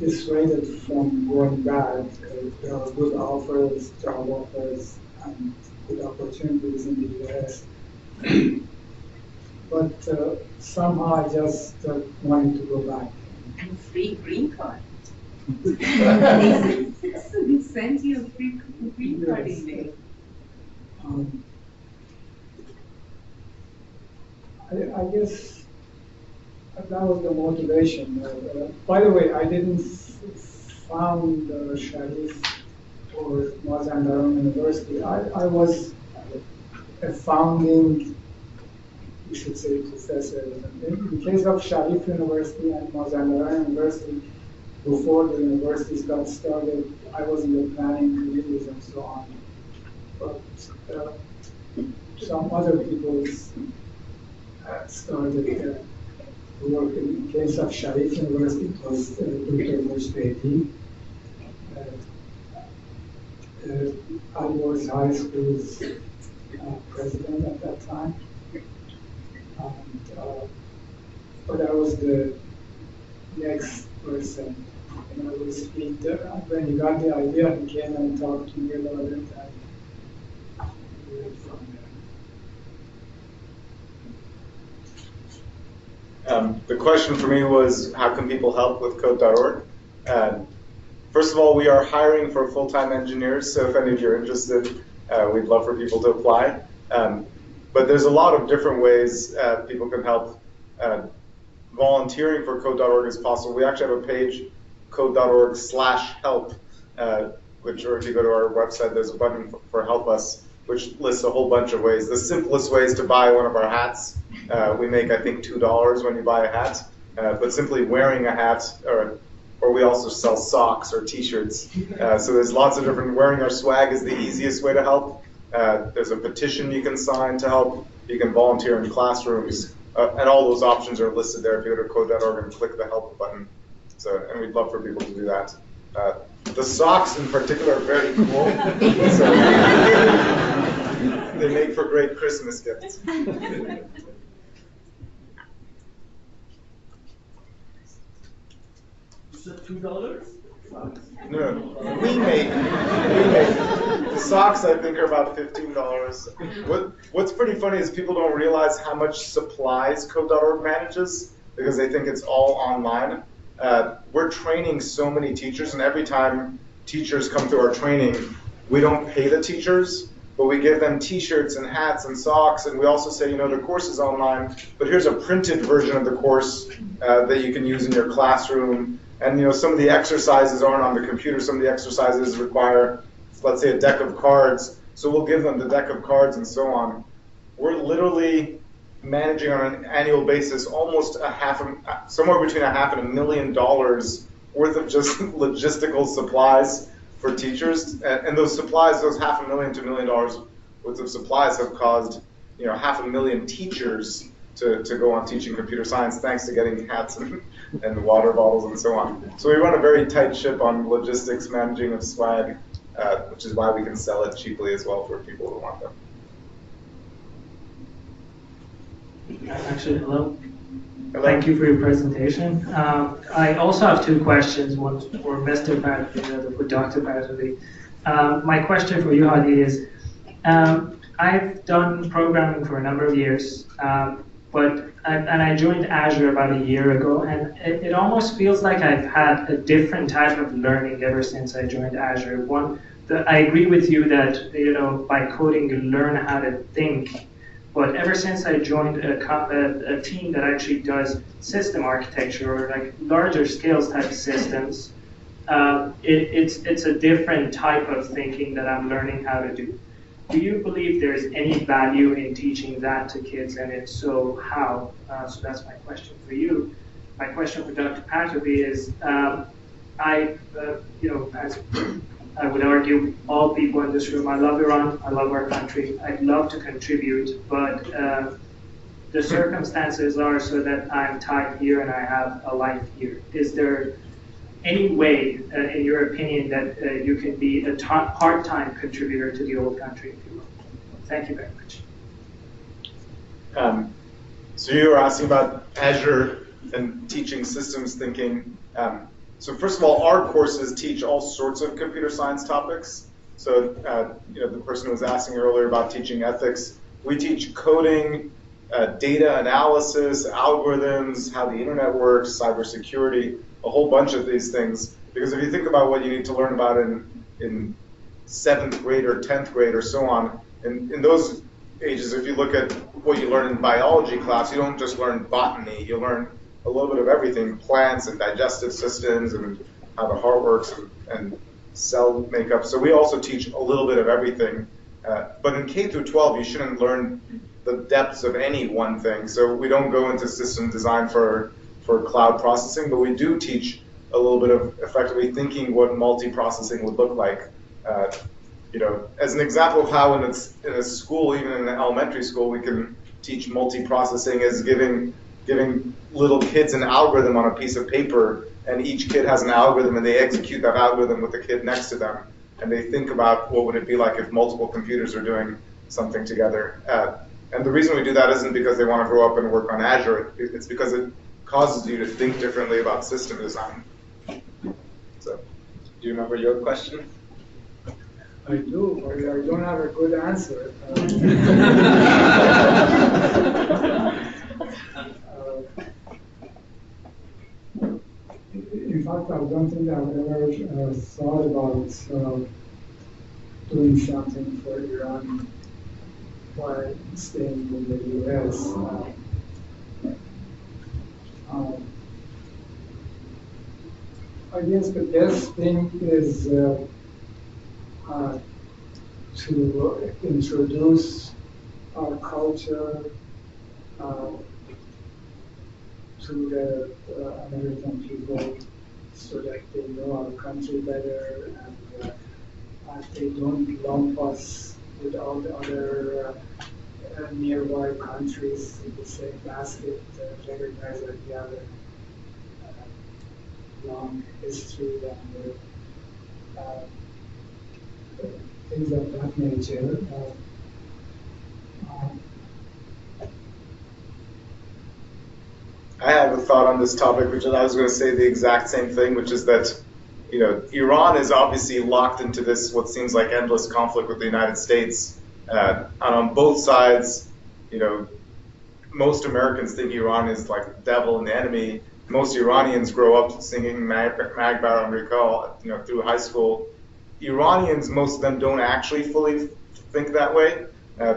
[SPEAKER 19] dissuaded from going back. There were good offers, job offers, and good opportunities in the US. But somehow I just wanted to go back.
[SPEAKER 11] Free green card.
[SPEAKER 19] Yes.
[SPEAKER 11] He sent you a free green card email.
[SPEAKER 19] I guess that was the motivation. By the way, I didn't found Sharif or Mazandaran University. I was a founding, you should say, professor. In the case of Sharif University and Mazandaran University, before the universities got started, I was in the planning committees and so on. But some other people started to work. In the case of Sharif University, it was Dr. Mujtahidi. I was high school's president at that time. But I was the next person. And I was when he got the idea, he came and talked to me about it, and we went from there.
[SPEAKER 3] The question for me was, how can people help with code.org? First of all, we are hiring for full-time engineers, so if any of you are interested, we'd love for people to apply. But there's a lot of different ways people can help. Volunteering for code.org is possible. We actually have a page, code.org/help, which, or if you go to our website, there's a button for Help Us, which lists a whole bunch of ways. The simplest way is to buy one of our hats. We make, I think, $2 when you buy a hat. But simply wearing a hat, or we also sell socks or T-shirts. So there's lots of different, wearing our swag is the easiest way to help. There's a petition you can sign to help. You can volunteer in classrooms. And all those options are listed there if you go to code.org and click the help button. So, and we'd love for people to do that. The socks in particular are very cool. So they make for great Christmas gifts.
[SPEAKER 20] Is it $2?
[SPEAKER 3] No, we make the socks. I think are about $15. What's pretty funny is people don't realize how much supplies code.org manages because they think it's all online. We're training so many teachers, and every time teachers come through our training, we don't pay the teachers, but we give them T-shirts and hats and socks, and we also say, you know, the course is online, but here's a printed version of the course that you can use in your classroom. And you know, some of the exercises aren't on the computer. Some of the exercises require, let's say, a deck of cards. So we'll give them the deck of cards and so on. We're literally managing on an annual basis almost somewhere between $500,000 and $1 million worth of just logistical supplies for teachers. And those supplies, those $500,000 to $1 million worth of supplies have caused, you know, 500,000 teachers to go on teaching computer science thanks to getting hats and water bottles and so on. So we run a very tight ship on logistics, managing of swag, which is why we can sell it cheaply as well for people who want them.
[SPEAKER 20] Actually, hello. Thank you for your presentation. I also have two questions, one for Mr. Partovis, the other for Dr. Partovis. My question for you, Hadi, is I've done programming for a number of years, and I joined Azure about a year ago, and it almost feels like I've had a different type of learning ever since I joined Azure. One I agree with you that, by coding you learn how to think. But ever since I joined a team that actually does system architecture or like larger scales type systems, it's a different type of thinking that I'm learning how to do. Do you believe there's any value in teaching that to kids, and if so, how? So that's my question for you. My question for Dr. Partovis is, as I would argue, all people in this room, I love Iran, I love our country, I'd love to contribute, but the circumstances are so that I'm tied here and I have a life here. Is there any way, in your opinion, that you can be a part-time contributor to the old country, if you will? Thank you very much.
[SPEAKER 3] So you were asking about Azure and teaching systems thinking. So first of all, our courses teach all sorts of computer science topics. So the person who was asking earlier about teaching ethics, we teach coding, data analysis, algorithms, how the internet works, cybersecurity, a whole bunch of these things. Because if you think about what you need to learn about in 7th grade or 10th grade or so on, in those ages, if you look at what you learn in biology class, you don't just learn botany, you learn a little bit of everything, plants and digestive systems and how the heart works and cell makeup. So we also teach a little bit of everything. But in K through 12, you shouldn't learn the depths of any one thing. So we don't go into system design for cloud processing, but we do teach a little bit of effectively thinking what multi-processing would look like. As an example of how in a school, even in an elementary school, we can teach multi-processing as giving little kids an algorithm on a piece of paper, and each kid has an algorithm, and they execute that algorithm with the kid next to them, and they think about what would it be like if multiple computers are doing something together. And the reason we do that isn't because they want to grow up and work on Azure. It's because it causes you to think differently about system design. So, do you remember your question?
[SPEAKER 19] I do, but I don't have a good answer. In fact, I don't think I've ever thought about doing something for Iran while staying in the U.S. I guess the best thing is to introduce our culture to the American people so that they know our country better and they don't lump us with all the other nearby countries in the same basket, recognize that we have a long history and things of that nature.
[SPEAKER 3] I have a thought on this topic, which I was going to say the exact same thing, which is that, Iran is obviously locked into this, what seems like endless conflict with the United States. And on both sides, most Americans think Iran is like the devil and the enemy. Most Iranians grow up singing Magbar Amrika, through high school. Iranians, most of them don't actually fully think that way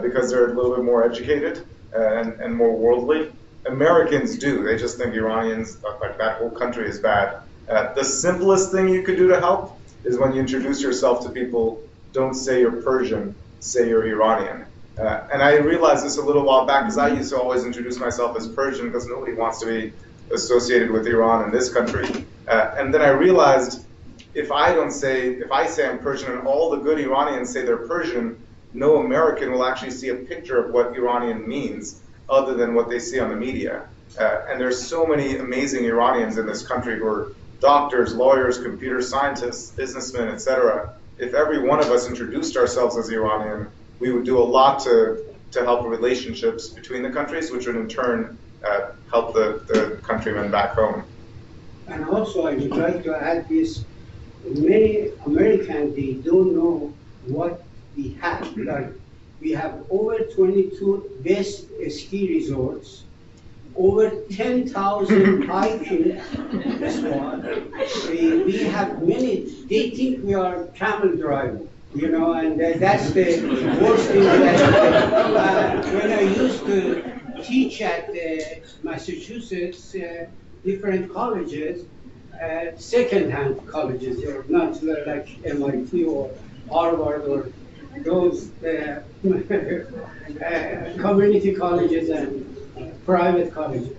[SPEAKER 3] because they're a little bit more educated and more worldly. Americans do. They just think Iranians, like that whole country is bad. The simplest thing you could do to help is when you introduce yourself to people, don't say you're Persian, say you're Iranian. And I realized this a little while back because I used to always introduce myself as Persian because nobody wants to be associated with Iran in this country. And then I realized if I say I'm Persian and all the good Iranians say they're Persian, no American will actually see a picture of what Iranian means other than what they see on the media. And there's so many amazing Iranians in this country who are doctors, lawyers, computer scientists, businessmen, etc. If every one of us introduced ourselves as Iranian, we would do a lot to help relationships between the countries, which would in turn help the countrymen back home.
[SPEAKER 21] And also, I would like to add this. Many Americans, they don't know what we have. Like, we have over 22 best ski resorts, over 10,000 hiking spots. We have many, they think we are camel drivers. you know, and that's the worst thing that when I used to teach at Massachusetts, different colleges, second-hand colleges, or not like MIT or Harvard or those community colleges and private colleges.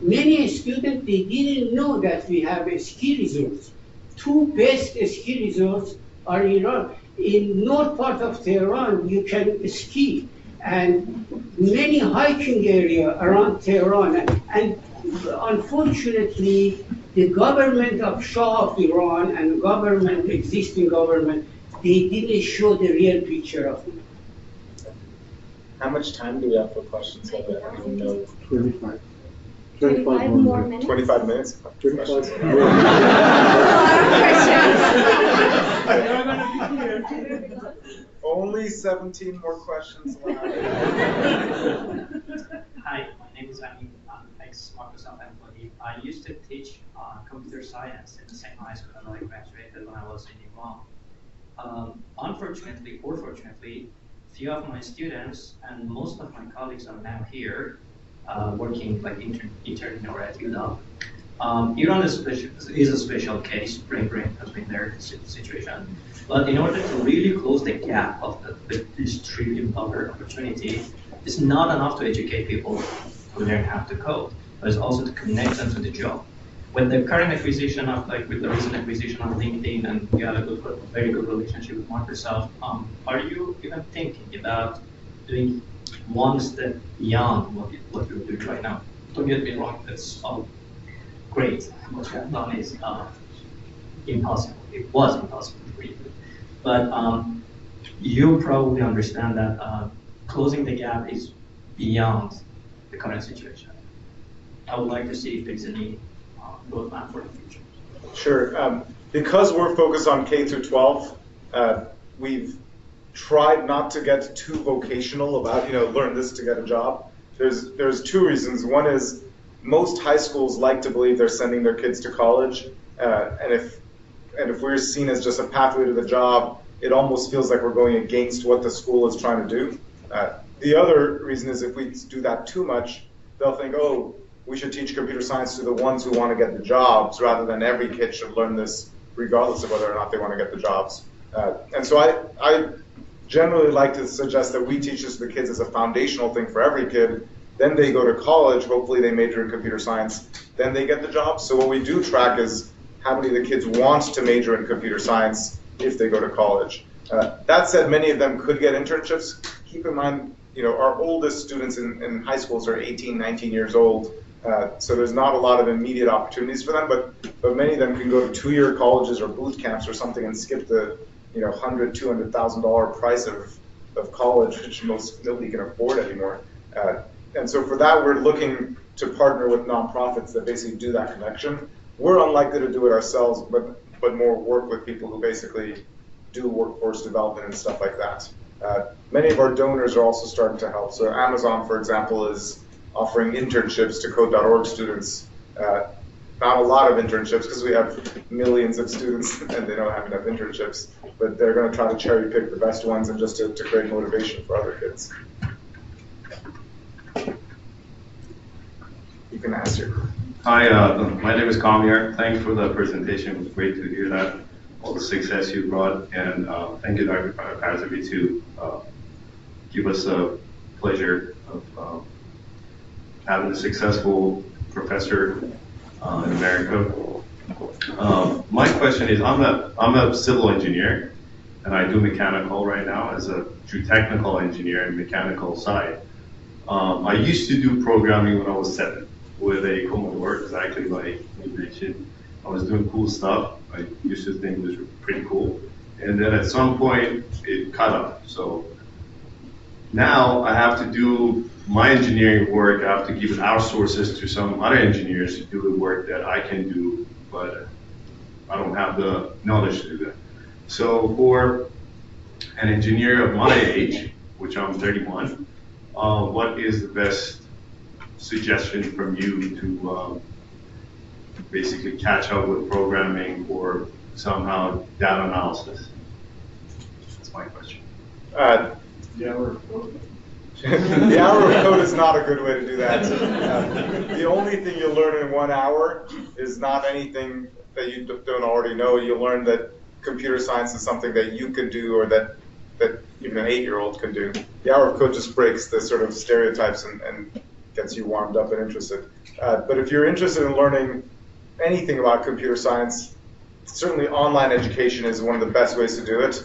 [SPEAKER 21] Many students, they didn't know that we have ski resorts. Two best ski resorts are in Iran. In north part of Tehran, you can ski, and many hiking area around Tehran. And unfortunately, the government of Shah of Iran and government, existing government, they didn't show the real picture of it.
[SPEAKER 3] How much time do we have for questions? I don't know.
[SPEAKER 9] 25.
[SPEAKER 5] 25 more minutes.
[SPEAKER 3] 25 minutes?
[SPEAKER 9] 25.
[SPEAKER 3] Only 17 more questions allowed.
[SPEAKER 2] Hi, my name is Amin. I'm ex-Microsoft employee. I used to teach computer science in the same high school that I graduated when I was in Iran. Unfortunately, or fortunately, few of my students and most of my colleagues are now here, working like intern or at UW. Iran is a special case. Brain has been their situation. But in order to really close the gap of this $1 trillion opportunity, it's not enough to educate people to learn how to code, but it's also to connect them to the job. With the current acquisition of, with the recent acquisition of LinkedIn, and we had a very good relationship with Microsoft, are you even thinking about doing one step beyond what you're doing right now? Don't get me wrong, that's all great. What you have done is impossible. It was impossible for you. But you probably understand that closing the gap is beyond the current situation. I would like to see if there's any roadmap for the future.
[SPEAKER 3] Sure. Because we're focused on K through 12, we've tried not to get too vocational about, learn this to get a job. There's two reasons. One is most high schools like to believe they're sending their kids to college, and if we're seen as just a pathway to the job, it almost feels like we're going against what the school is trying to do. The other reason is if we do that too much, they'll think, oh, we should teach computer science to the ones who want to get the jobs, rather than every kid should learn this regardless of whether or not they want to get the jobs. And so I generally like to suggest that we teach this to the kids as a foundational thing for every kid. Then they go to college, hopefully they major in computer science, then they get the job. So what we do track is how many of the kids want to major in computer science if they go to college. That said, many of them could get internships. Keep in mind, our oldest students in high schools are 18, 19 years old. So there's not a lot of immediate opportunities for them, but many of them can go to 2-year colleges or boot camps or something and skip the $100,000, $200,000 price of college, which nobody can afford anymore. And so for that, we're looking to partner with nonprofits that basically do that connection. We're unlikely to do it ourselves, but more work with people who basically do workforce development and stuff like that. Many of our donors are also starting to help. So Amazon, for example, is offering internships to Code.org students. Not a lot of internships because we have millions of students and they don't have enough internships, but they're going to try to cherry pick the best ones and just to create motivation for other kids. You can ask your question.
[SPEAKER 22] Hi, my name is Kamir. Thanks for the presentation. It was great to hear that, all the success you brought, and thank you, Dr. Partovis, to give us a pleasure of having a successful professor in America. My question is, I'm a civil engineer, and I do mechanical right now as a true technical engineer and mechanical side. I used to do programming when I was 7 with a Commodore, exactly like you mentioned. I was doing cool stuff. I used to think it was pretty cool. And then at some point, it cut up. So now I have to do my engineering work. I have to give outsources to some other engineers to do the work that I can do, but I don't have the knowledge to do that. So for an engineer of my age, which I'm 31, what is the best suggestion from you to basically catch up with programming or somehow data analysis? my question.
[SPEAKER 3] The hour of code is not a good way to do that. The only thing you'll learn in 1 hour is not anything that you don't already know. You'll learn that computer science is something that you could do, or that even an 8-year-old can do. The hour of code just breaks the sort of stereotypes and gets you warmed up and interested. But if you're interested in learning anything about computer science, certainly online education is one of the best ways to do it.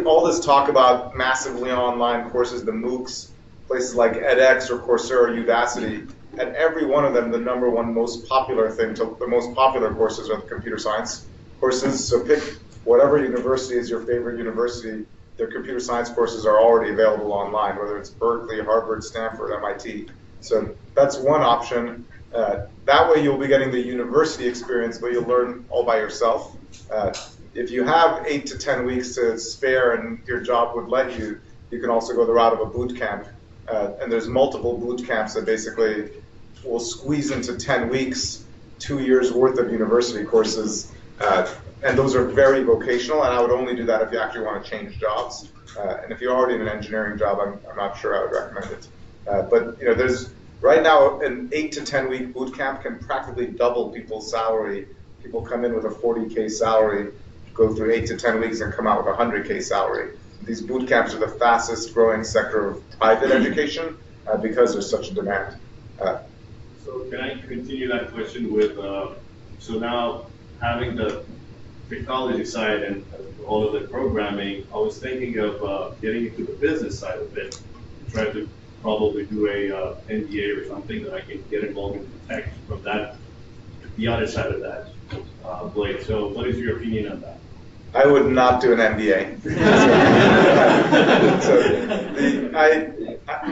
[SPEAKER 3] All this talk about massively online courses, the MOOCs, places like edX or Coursera or Udacity, at every one of them, the number one most popular thing, the most popular courses are the computer science courses. So pick whatever university is your favorite university. Their computer science courses are already available online, whether it's Berkeley, Harvard, Stanford, MIT. So that's one option. That way you'll be getting the university experience, but you'll learn all by yourself. If you have 8 to 10 weeks to spare and your job would let you, you can also go the route of a boot camp. And there's multiple boot camps that basically will squeeze into 10 weeks, 2 years worth of university courses. And those are very vocational, and I would only do that if you actually want to change jobs. And if you're already in an engineering job, I'm not sure I would recommend it. But there's right now an 8 to 10 week boot camp can practically double people's salary. People come in with a 40K salary, go through 8 to 10 weeks and come out with a 100K salary. These boot camps are the fastest growing sector of private education because there's such a demand.
[SPEAKER 22] So can I continue that question with, so now having the technology side and all of the programming, I was thinking of getting into the business side of it, try to probably do a MBA or something that I can get involved in tech from that, the other side of that blade. So what is your opinion on that?
[SPEAKER 3] I would not do an MBA.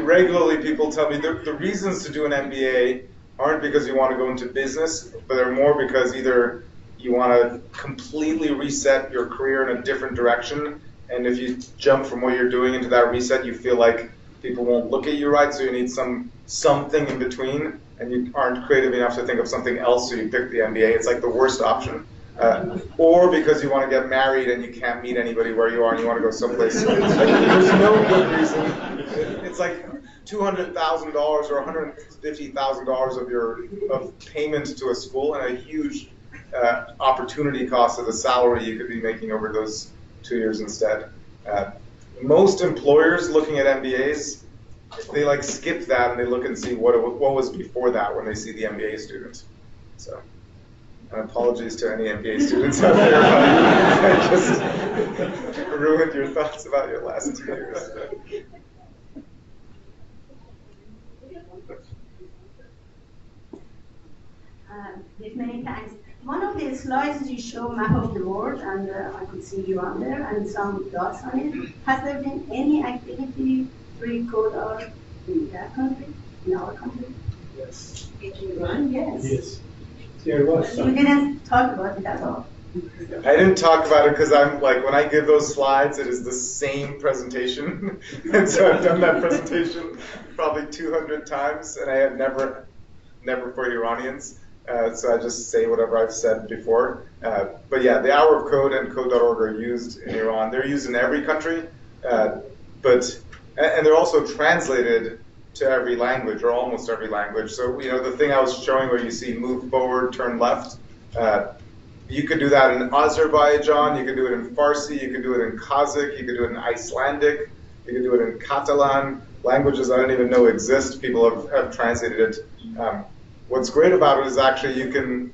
[SPEAKER 3] Regularly people tell me the reasons to do an MBA aren't because you want to go into business, but they're more because either you want to completely reset your career in a different direction, and if you jump from what you're doing into that reset, you feel like people won't look at you right, so you need something in between, and you aren't creative enough to think of something else, so you pick the MBA. It's like the worst option. Or because you want to get married and you can't meet anybody where you are and you want to go someplace. There's no good reason. It's like $200,000 or $150,000 of payment to a school and a huge opportunity cost of the salary you could be making over those 2 years instead. Most employers looking at MBAs, they skip that and they look and see what was before that when they see the MBA student. So. And apologies to any MBA students out there, I just ruined your thoughts about your last 2 years.
[SPEAKER 4] With many thanks. One of the slides you show map of the world, and I could see you on there, and some dots on it. Has there been any activity pre-code art in that country, in our country?
[SPEAKER 19] Yes.
[SPEAKER 4] In Iran, yes.
[SPEAKER 19] Yes. There was
[SPEAKER 4] You didn't talk about it at all.
[SPEAKER 3] I didn't talk about it because I'm like, when I give those slides, it is the same presentation. And so I've done that presentation probably 200 times, and I have never for Iranians. So I just say whatever I've said before. But yeah, the Hour of Code and Code.org are used in Iran. They're used in every country, and they're also translated to every language, or almost every language. So, the thing I was showing where you see move forward, turn left, you could do that in Azerbaijan, you could do it in Farsi, you could do it in Kazakh, you could do it in Icelandic, you could do it in Catalan, languages I don't even know exist, people have translated it. What's great about it is actually you can,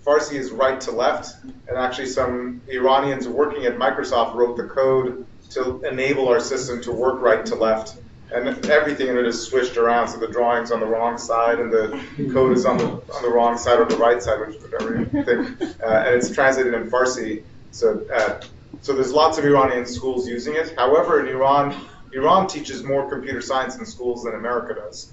[SPEAKER 3] Farsi is right to left, and actually some Iranians working at Microsoft wrote the code to enable our system to work right to left. And everything in it is switched around, so the drawing's on the wrong side, and the code is on the wrong side or the right side, whichever you think. And it's translated in Farsi. So there's lots of Iranian schools using it. However, in Iran teaches more computer science in schools than America does,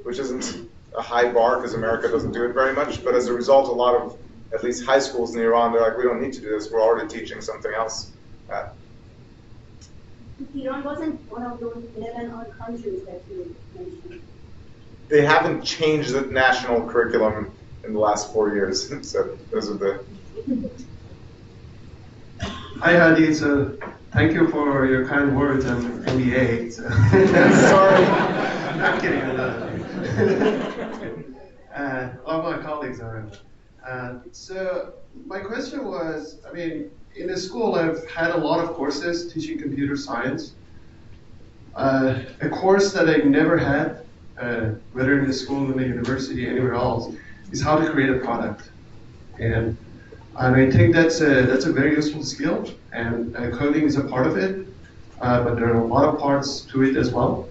[SPEAKER 3] which isn't a high bar because America doesn't do it very much. But as a result, a lot of at least high schools in Iran, they're like, we don't need to do this. We're already teaching something else.
[SPEAKER 4] Iran wasn't one of those 11 odd countries that you mentioned.
[SPEAKER 3] They haven't changed the national curriculum in the last 4 years, so those are the...
[SPEAKER 8] Hi, Hadi. So
[SPEAKER 6] Thank you for your kind words on MBA. So.
[SPEAKER 3] Sorry.
[SPEAKER 6] I'm kidding. All my colleagues are. So my question was, I mean, in the school I've had a lot of courses teaching computer science. A course that I've never had, whether in the school, in the university, anywhere else, is how to create a product. And I think that's a very useful skill, and coding is a part of it, but there are a lot of parts to it as well,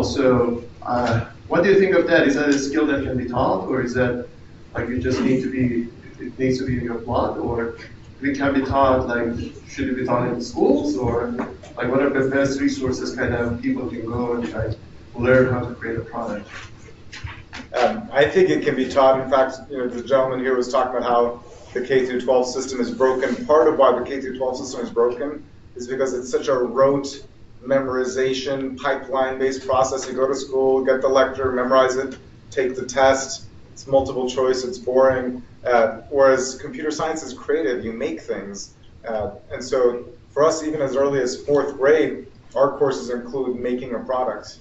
[SPEAKER 6] So what do you think of that? Is that a skill that can be taught, or is that like it needs to be in your blood, or it can be taught, like should it be taught in schools, or like what are the best resources kind of people can go and try to learn how to create a product?
[SPEAKER 3] I think it can be taught. In fact, the gentleman here was talking about how the K through 12 system is broken. Part of why the K through 12 system is broken is because it's such a rote memorization, pipeline-based process. You go to school, get the lecture, memorize it, take the test. It's multiple choice. It's boring. Whereas computer science is creative. You make things. And so for us, even as early as 4th grade, our courses include making a product.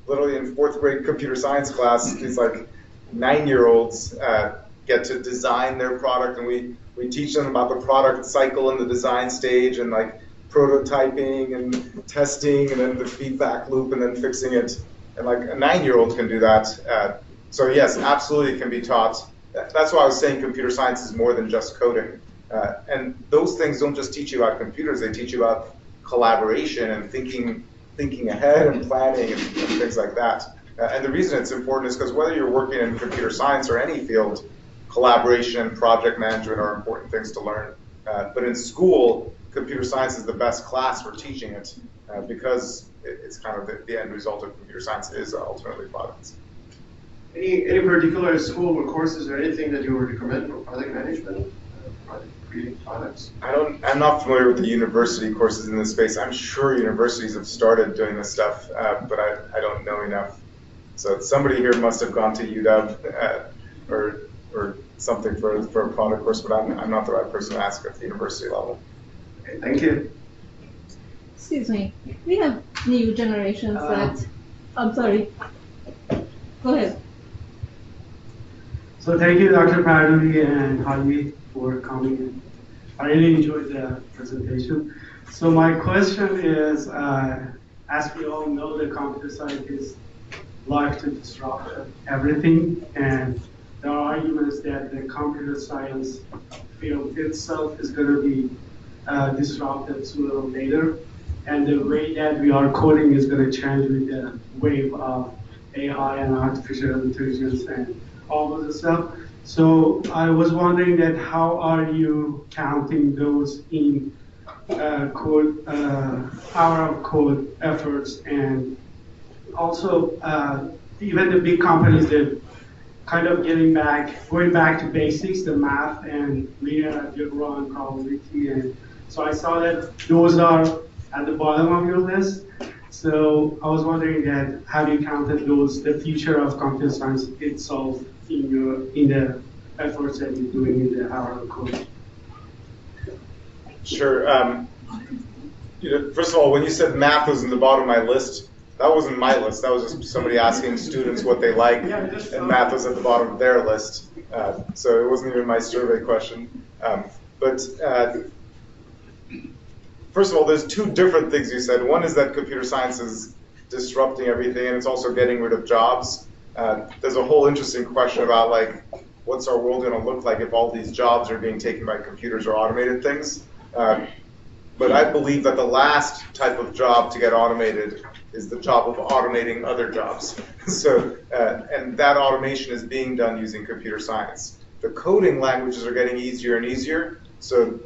[SPEAKER 3] Literally in 4th grade computer science class, these like 9-year-olds get to design their product, and we teach them about the product cycle and the design stage and like prototyping and testing and then the feedback loop and then fixing it. And like a 9-year-old can do that. So yes, absolutely it can be taught. That's why I was saying computer science is more than just coding. And those things don't just teach you about computers, they teach you about collaboration and thinking ahead and planning and things like that. And the reason it's important is because whether you're working in computer science or any field, collaboration and project management are important things to learn. But in school, computer science is the best class for teaching it because it's kind of the end result of computer science is ultimately products.
[SPEAKER 6] Any particular school or courses or anything that you would recommend for product management, product creating products?
[SPEAKER 3] I'm not familiar with the university courses in this space. I'm sure universities have started doing this stuff, but I don't know enough. So somebody here must have gone to UW or something for a product course, but I'm not the right person to ask at the university level.
[SPEAKER 6] Okay, thank you.
[SPEAKER 8] Excuse me. We have new generations that. I'm sorry. Go ahead.
[SPEAKER 19] So thank you, Dr. Partovis and Harvey, for coming. I really enjoyed the presentation. So my question is, as we all know, the computer scientists like to disrupt everything, and there are arguments that the computer science field itself is going to be disrupted sooner or later, and the way that we are coding is going to change with the wave of AI and artificial intelligence and all of this stuff. So I was wondering that how are you counting those in code, hour of code efforts, and also even the big companies that kind of going back to basics, the math and linear algebra and probability. And so I saw that those are at the bottom of your list. So I was wondering that how do you counted those, the future of computer science itself in the efforts that you're doing in the hour of code?
[SPEAKER 3] Sure. First of all, when you said math was in the bottom of my list, that wasn't my list. That was just somebody asking students what they like, and math was at the bottom of their list. So it wasn't even my survey question. First of all, there's two different things you said. One is that computer science is disrupting everything, and it's also getting rid of jobs. There's a whole interesting question about like, what's our world going to look like if all these jobs are being taken by computers or automated things? But I believe that the last type of job to get automated is the job of automating other jobs. So, and that automation is being done using computer science. The coding languages are getting easier and easier. So,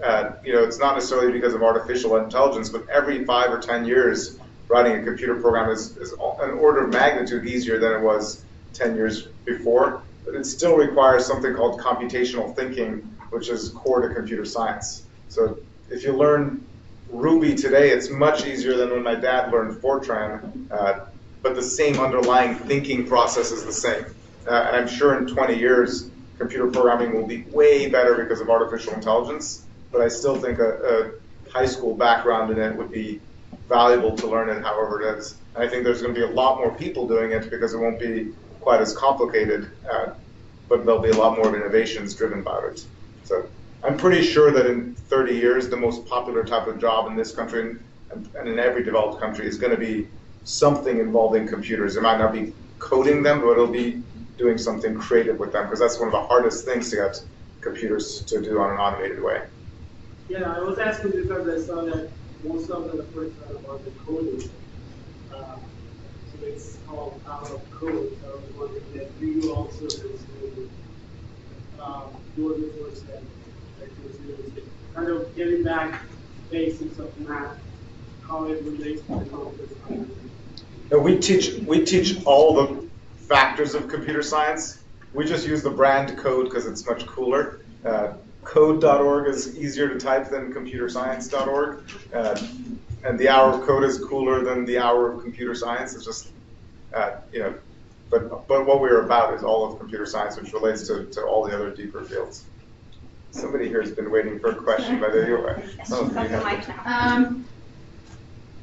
[SPEAKER 3] it's not necessarily because of artificial intelligence, but every 5 or 10 years, writing a computer program is an order of magnitude easier than it was 10 years before. But it still requires something called computational thinking, which is core to computer science. So if you learn Ruby today, it's much easier than when my dad learned Fortran, but the same underlying thinking process is the same. And I'm sure in 20 years, computer programming will be way better because of artificial intelligence, but I still think a high school background in it would be valuable to learn it however it is. And I think there's going to be a lot more people doing it because it won't be quite as complicated, but there'll be a lot more innovations driven by it. So I'm pretty sure that in 30 years, the most popular type of job in this country and in every developed country is going to be something involving computers. It might not be coding them, but it'll be doing something creative with them, because that's one of the hardest things to get computers to do on an automated way.
[SPEAKER 10] Yeah, I was asking because I saw that most of the first are about the coding. So it's called out of code. So I was wondering that do you also consider your resource that kind of getting back basics of math, how it relates to the complex science?
[SPEAKER 3] No, we teach all the factors of computer science. We just use the brand code because it's much cooler. Code.org is easier to type than computerscience.org. And the hour of code is cooler than the hour of computer science. It's just, but what we're about is all of computer science, which relates to all the other deeper fields. Somebody here has been waiting for a question, by the way.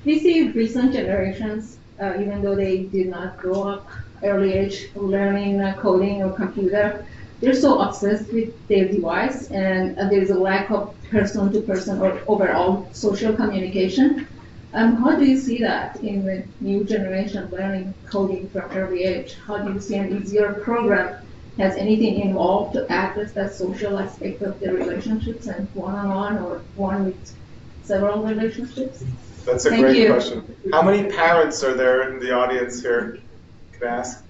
[SPEAKER 8] We see recent generations, even though they did not grow up early age learning coding or computer, they're so obsessed with their device, and there's a lack of person-to-person or overall social communication. How do you see that in the new generation learning coding from early age? How do you see an easier program has anything involved to address that social aspect of the relationships and one-on-one or one with several relationships?
[SPEAKER 3] That's a great question. How many parents are there in the audience here? Can I ask?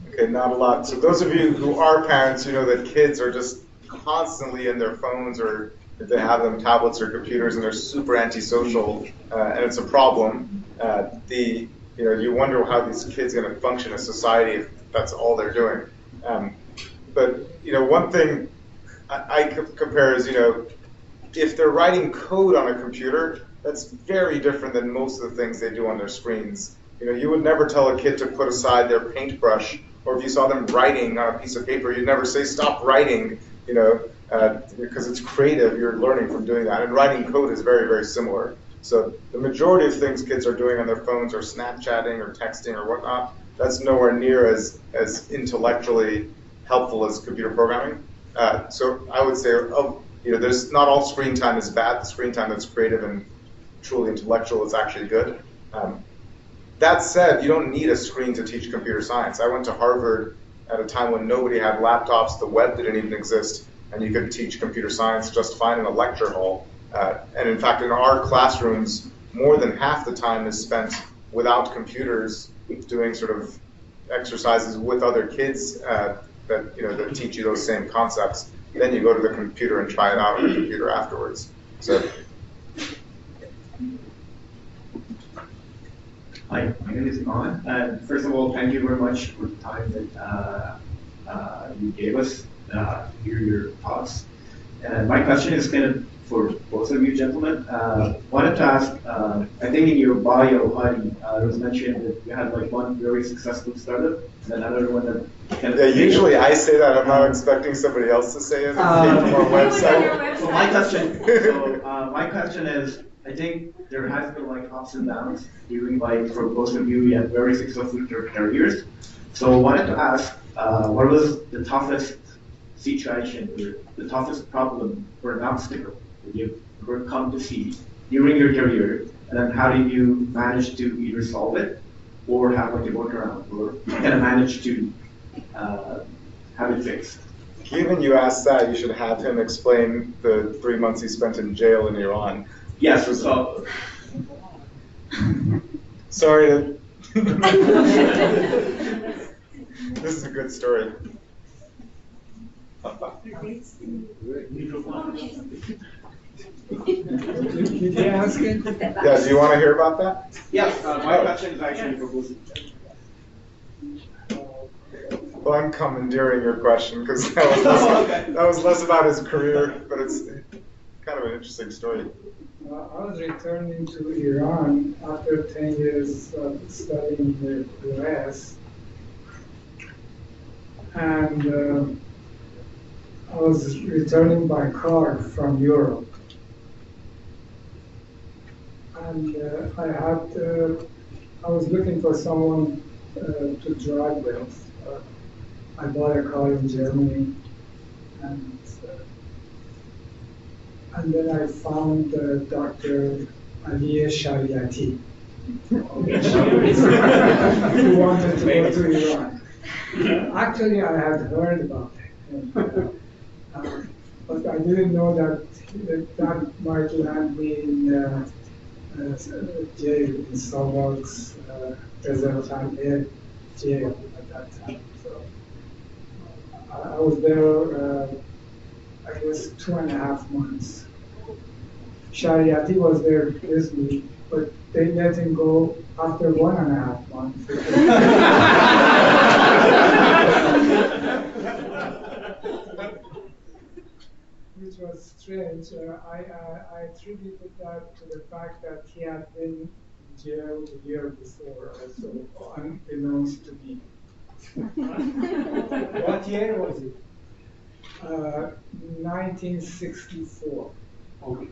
[SPEAKER 3] Okay, not a lot. So those of you who are parents, you know that kids are just constantly in their phones, or if they have them, tablets or computers, and they're super antisocial, and it's a problem. You wonder how these kids are going to function in society if that's all they're doing. But one thing I compare is, if they're writing code on a computer, that's very different than most of the things they do on their screens. You would never tell a kid to put aside their paintbrush, or if you saw them writing on a piece of paper, you'd never say, stop writing, because it's creative, you're learning from doing that. And writing code is very, very similar. So the majority of things kids are doing on their phones are Snapchatting or texting or whatnot. That's nowhere near as intellectually helpful as computer programming. So I would say, there's not all screen time is bad. The screen time that's creative and truly intellectual is actually good. That said, you don't need a screen to teach computer science. I went to Harvard at a time when nobody had laptops, the web didn't even exist, and you could teach computer science just fine in a lecture hall. And in fact, in our classrooms, more than half the time is spent without computers, doing sort of exercises with other kids that teach you those same concepts. Then you go to the computer and try it out on the computer afterwards. So.
[SPEAKER 12] Hi, my name is Iman. First of all, thank you very much for the time that you gave us to hear your thoughts. And my question is kind of for both of you gentlemen. Wanted to ask, I think in your bio, Hadi, it was mentioned that you had like one very successful startup and another one that kind of...
[SPEAKER 3] Yeah, usually I say that. I'm not expecting somebody else to say it. It came from our website.
[SPEAKER 12] So my question is, I think there has been like ups and downs during like for both of you had very successful careers. So I wanted to ask, what was the toughest situation or the toughest problem or an obstacle that you've come to see during your career, and then how did you manage to either solve it or have like a workaround, or kind of manage to have it fixed?
[SPEAKER 3] Given you asked that, you should have him explain the 3 months he spent in jail in Iran.
[SPEAKER 12] Yes, so.
[SPEAKER 3] Sorry. This is a good story. Yeah, do you want to hear about that?
[SPEAKER 12] Yes, my question is actually for both of you.
[SPEAKER 3] Well, I'm commandeering your question because that was less about his career, but it's kind of an interesting story.
[SPEAKER 19] I was returning to Iran after 10 years of studying in the US, and I was returning by car from Europe. and I was looking for someone to drive with. I bought a car in Germany, and then I found Dr. Ali Shariati, who wanted to go to Iran. Actually, I had heard about him, but I didn't know that might land me in jail in Starbucks, Reserve Air jail at that time. So I was there, I guess, 2.5 months. Shariati was there with me, but they let him go after 1.5 months. Which was strange. I attributed that to the fact that he had been in jail the year before, also unbeknownst to me.
[SPEAKER 10] What year was it?
[SPEAKER 19] 1964.
[SPEAKER 10] Okay.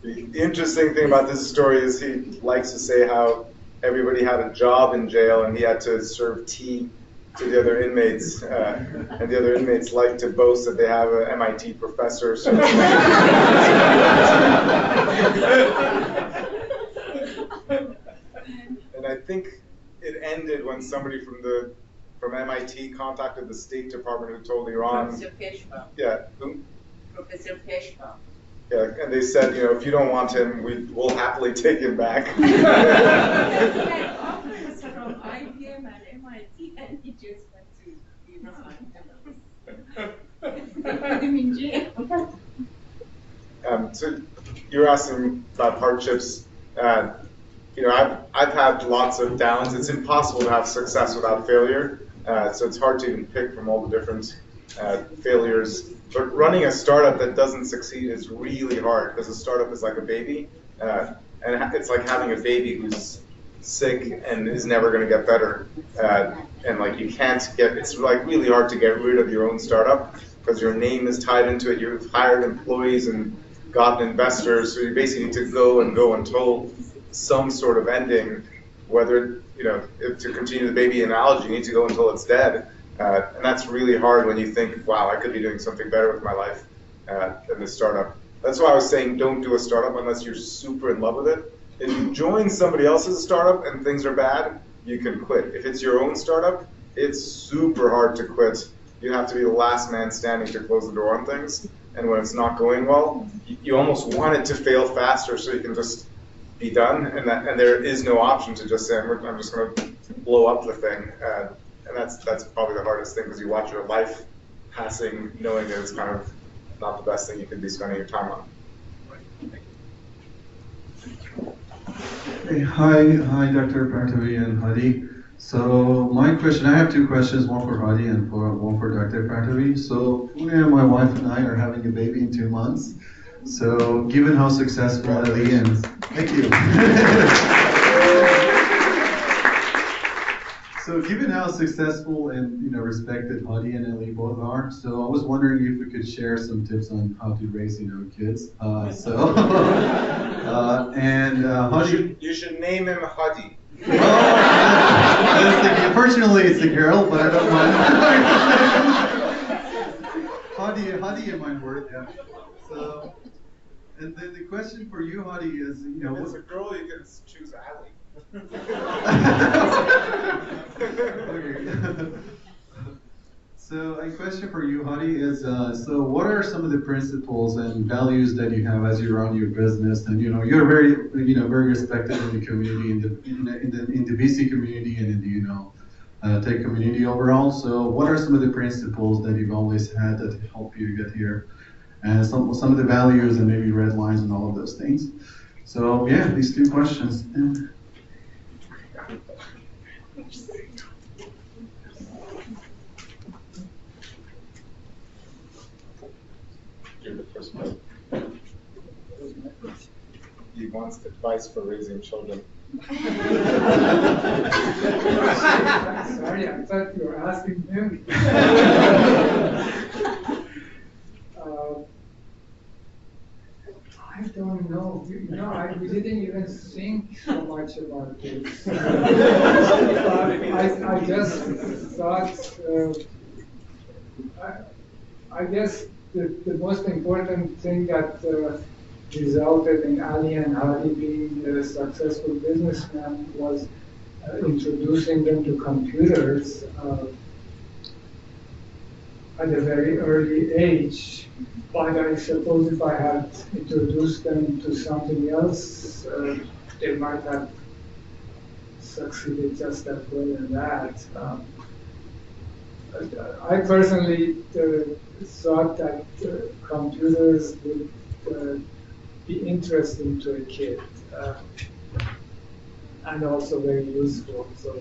[SPEAKER 3] The interesting thing about this story is he likes to say how everybody had a job in jail and he had to serve tea to the other inmates, and the other inmates like to boast that they have an MIT professor. And I think it ended when somebody from MIT contacted the State Department who told Iran.
[SPEAKER 7] Professor Peshwa.
[SPEAKER 3] Yeah, who?
[SPEAKER 7] Professor Peshwa.
[SPEAKER 3] Yeah, and they said, if you don't want him, we'll happily take him back.
[SPEAKER 7] Professor from IBM and MIT, and he just went to Iran.
[SPEAKER 3] So you're asking about hardships. I've had lots of downs. It's impossible to have success without failure. So it's hard to even pick from all the different failures. But running a startup that doesn't succeed is really hard because a startup is like a baby. And it's like having a baby who's sick and is never going to get better. And like it's like really hard to get rid of your own startup because your name is tied into it. You've hired employees and gotten investors. So you basically need to go until some sort of ending, whether, to continue the baby analogy, you need to go until it's dead. And that's really hard when you think, wow, I could be doing something better with my life than this startup. That's why I was saying don't do a startup unless you're super in love with it. If you join somebody else's startup and things are bad, you can quit. If it's your own startup, it's super hard to quit. You have to be the last man standing to close the door on things. And when it's not going well, you almost want it to fail faster so you can just be done. And there is no option to just say, I'm just going to blow up the thing. And that's probably the hardest thing because you watch your life passing knowing that it's kind of not the best thing you could be spending your time on.
[SPEAKER 13] Hey, hi, Dr. Partovis and Hadi. So my question, I have 2 questions, one for Hadi and one for Dr. Partovis. So my wife and I are having a baby in 2 months. So given how successful Ali and thank you. So given how successful and respected Hadi and Ali both are, so I was wondering if we could share some tips on how to raise kids. Hadi,
[SPEAKER 3] you should name him Hadi.
[SPEAKER 13] Unfortunately, it's a girl, but I don't mind. Hadi in my word, yeah. So, and then the question for you, Hadi, is
[SPEAKER 3] if it's a girl, you can choose Ali.
[SPEAKER 13] So a question for you, Hadi, is so what are some of the principles and values that you have as you run your business? And you're very very respected in the community, in the VC community and in the tech community overall. So what are some of the principles that you've always had that help you get here? And some of the values and maybe red lines and all of those things. So yeah, these 2 questions.
[SPEAKER 3] You're the first one. He wants advice for raising children.
[SPEAKER 19] Sorry, I thought you were asking him. much about this. I just thought, I guess the most important thing that resulted in Ali and Hadi being successful businessmen was introducing them to computers at a very early age. But I suppose if I had introduced them to something else, they might have succeeded just as well in that. I personally thought that computers would be interesting to a kid and also very useful. So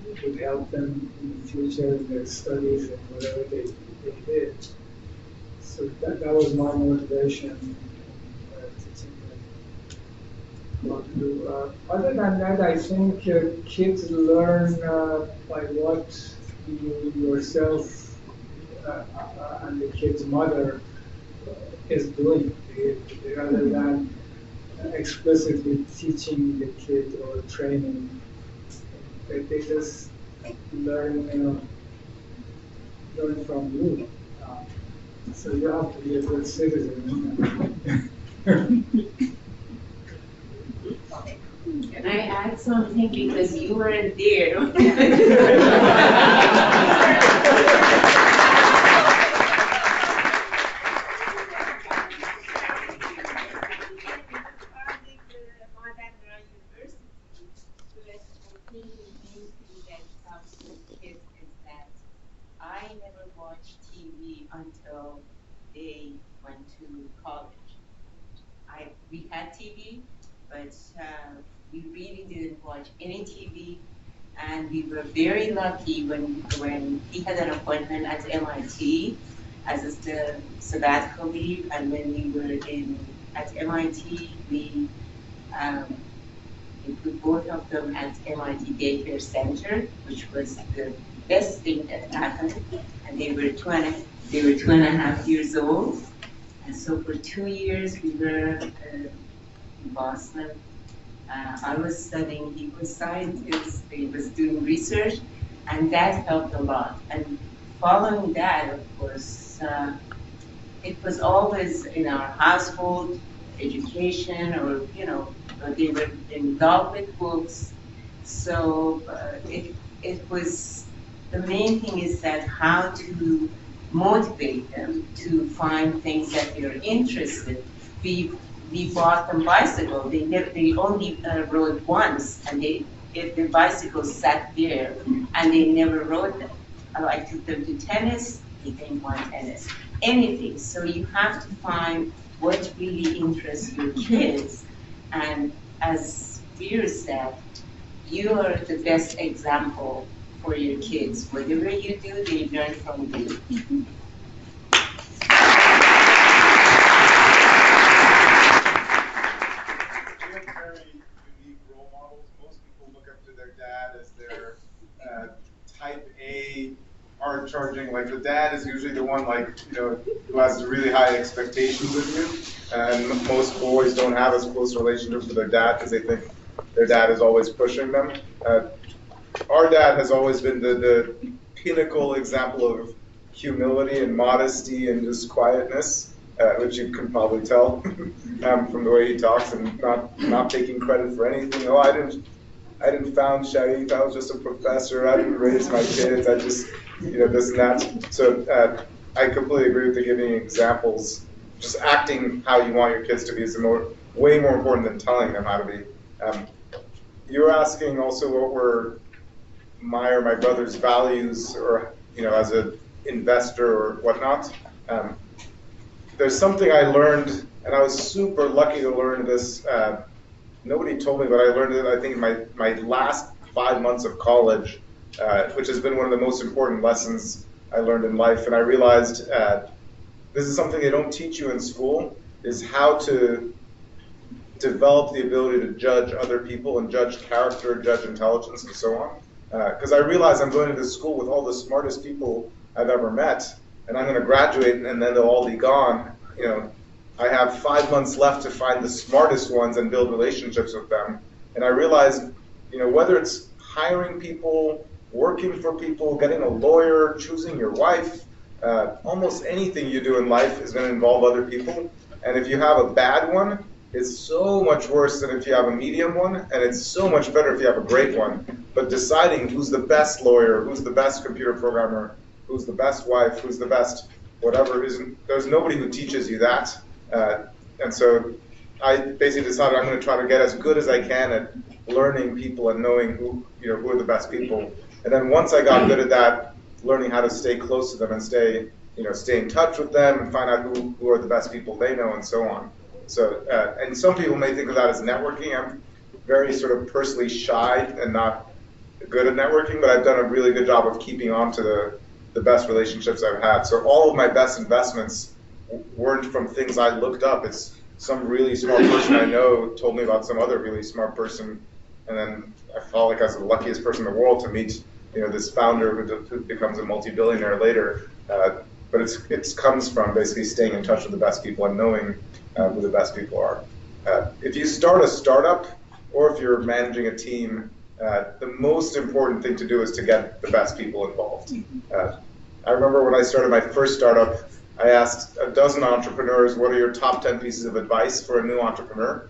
[SPEAKER 19] it would help them in the future in their studies and whatever they did. So that was my motivation in teaching them what to do. Other than that, I think kids learn by what you yourself and the kid's mother is doing, rather than explicitly teaching the kid or training. They just learn from you. So you have to be a good citizen.
[SPEAKER 7] Can I add something because you weren't there? I never watched TV until they went to college. We had TV, but we really didn't watch any TV. And we were very lucky when he had an appointment at MIT as a sabbatical leave, and when we were at MIT, we put both of them at MIT Daycare Center, which was the best thing that happened. And they were two and a half years old. And so for 2 years we were in Boston. I was studying, he was scientist, he was doing research, and that helped a lot. And following that, of course, it was always in our household, education, or, they were in love with books. So it was, the main thing is that how to motivate them to find things that they're interested. We bought them bicycle. They only rode once, and the bicycle sat there, and they never rode them. I took them to tennis. They didn't want tennis. Anything. So you have to find what really interests your kids. And as Veer said, you are the best example for your kids. Whatever you do, they learn from you.
[SPEAKER 3] Type A hard charging, like the dad is usually the one who has really high expectations of you, and most boys don't have as close relationships with their dad because they think their dad is always pushing them. Our dad has always been the pinnacle example of humility and modesty and just quietness, which you can probably tell from the way he talks, and not taking credit for anything. Oh, I didn't found Sharif, I was just a professor, I didn't raise my kids, I just, this and that. So I completely agree with the giving examples. Just acting how you want your kids to be is way more important than telling them how to be. You were asking also what were my or my brother's values, or, as an investor or whatnot. There's something I learned, and I was super lucky to learn this. Nobody told me, but I learned it, I think, in my last 5 months of college, which has been one of the most important lessons I learned in life. And I realized this is something they don't teach you in school, is how to develop the ability to judge other people and judge character, judge intelligence, and so on. Because I realized I'm going to this school with all the smartest people I've ever met, and I'm going to graduate, and then they'll all be gone. I have 5 months left to find the smartest ones and build relationships with them. And I realized, whether it's hiring people, working for people, getting a lawyer, choosing your wife, almost anything you do in life is going to involve other people. And if you have a bad one, it's so much worse than if you have a medium one, and it's so much better if you have a great one. But deciding who's the best lawyer, who's the best computer programmer, who's the best wife, who's the best whatever, there's nobody who teaches you that. And so I basically decided I'm going to try to get as good as I can at learning people and knowing who are the best people. And then once I got good at that, learning how to stay close to them and stay in touch with them and find out who are the best people they know and so on. So, and some people may think of that as networking. I'm very sort of personally shy and not good at networking, but I've done a really good job of keeping on to the best relationships I've had. So all of my best investments weren't from things I looked up. It's some really smart person I know told me about some other really smart person, and then I felt like I was the luckiest person in the world to meet this founder who becomes a multi-billionaire later. But it comes from basically staying in touch with the best people and knowing who the best people are. If you start a startup or if you're managing a team, the most important thing to do is to get the best people involved. I remember when I started my first startup, I asked a dozen entrepreneurs, what are your top 10 pieces of advice for a new entrepreneur?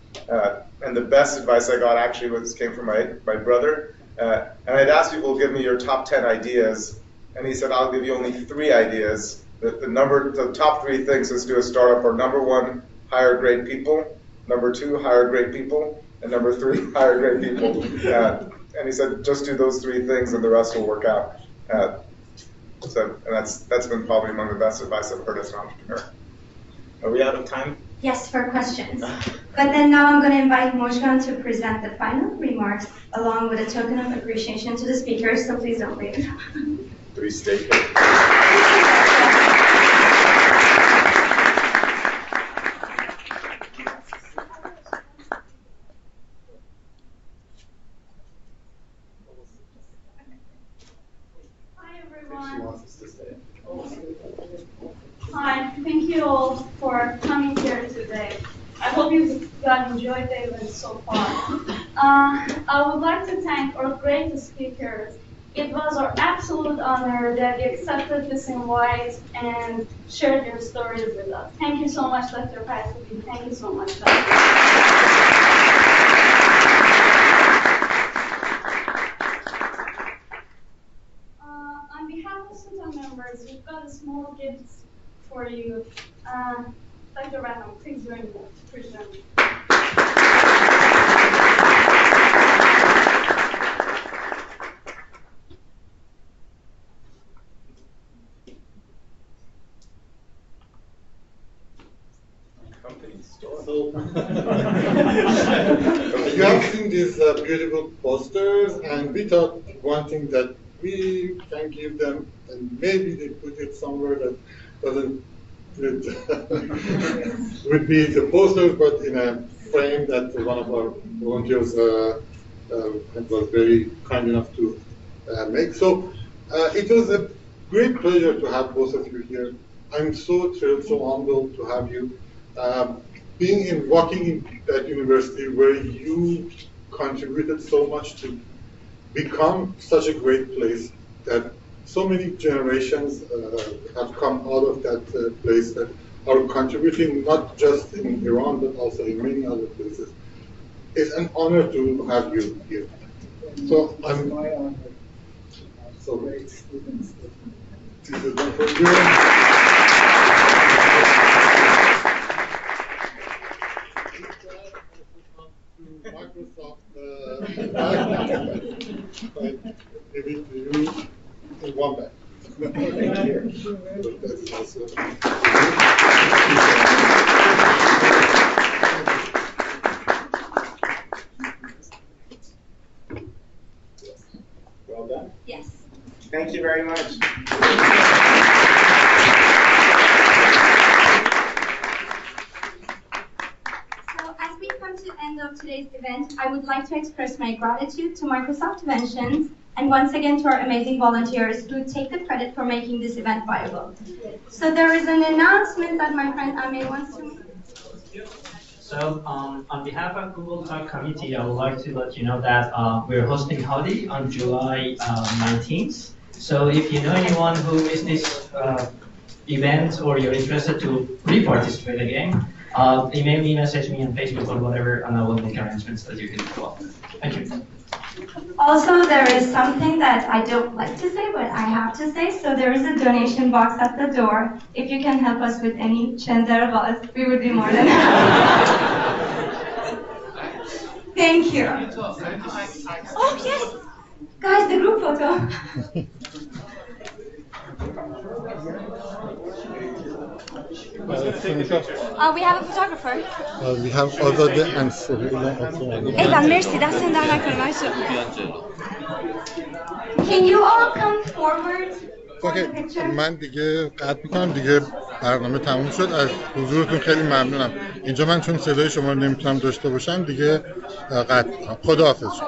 [SPEAKER 3] And the best advice I got actually came from my brother. And I'd asked people to give me your top 10 ideas, and he said, I'll give you only 3 ideas. The top 3 things let's do a startup are: number 1, hire great people; number 2, hire great people; and number 3, hire great people. And he said, just do those 3 things and the rest will work out. And that's been probably among the best advice I've heard as an entrepreneur. Are we out of time?
[SPEAKER 1] Yes, for questions. But then now I'm going to invite Mojgan to present the final remarks along with a token of appreciation to the speakers, so please don't leave.
[SPEAKER 3] 3 statements.
[SPEAKER 14] Hi, thank you all for coming here today. I hope you got enjoyed the event so far. I would like to thank our great speakers. It was our absolute honor that you accepted this invite and shared your stories with us. Thank you so much, Dr. Partovis. Thank you so much, Dr. On behalf of SUTA members, we've got a small gift for you. Dr. Random, please join me.
[SPEAKER 15] So, you have seen these beautiful posters, and we thought one thing that we can give them, and maybe they put it somewhere that doesn't would be the posters, but in a frame that one of our volunteers was very kind enough to make. So it was a great pleasure to have both of you here. I'm so thrilled, so humbled to have you. Working in that university where you contributed so much to become such a great place that so many generations have come out of that place that are contributing not just in Iran but also in many other places. It's an honor to have you here. So I'm my honor. So great students. Microsoft, give it to you in one bag. Thank you.
[SPEAKER 3] Well done.
[SPEAKER 1] Yes.
[SPEAKER 3] Thank you very much.
[SPEAKER 1] To the end of today's event, I would like to express my gratitude to Microsoft Inventions and once again to our amazing volunteers who take the credit for making this event viable. So there is an announcement that my friend Amir wants to make.
[SPEAKER 16] So on behalf of Google Talk committee, I would like to let you know that we're hosting Howdy on July 19th. So if you know anyone who missed this event or you're interested to re-participate again, email me, message me on Facebook or whatever, and I will make arrangements that you can follow up. Thank you.
[SPEAKER 1] Also, there is something that I don't like to say, but I have to say. So there is a donation box at the door. If you can help us with any chenderavas, we would be more than happy. Thank you. Oh, yes. Guys, the group photo.
[SPEAKER 17] We have a photographer.
[SPEAKER 15] We have Azade and Sohaila.
[SPEAKER 17] ایوان مرسی دستن در نکنه.
[SPEAKER 1] Can you all come forward for the picture?
[SPEAKER 15] من دیگه قطع میکنم دیگه برنامه تموم شد. از حضورتون خیلی ممنونم. اینجا من چون صدای شما رو نمیتونم داشته باشم دیگه قطع میکنم. خداحافظ.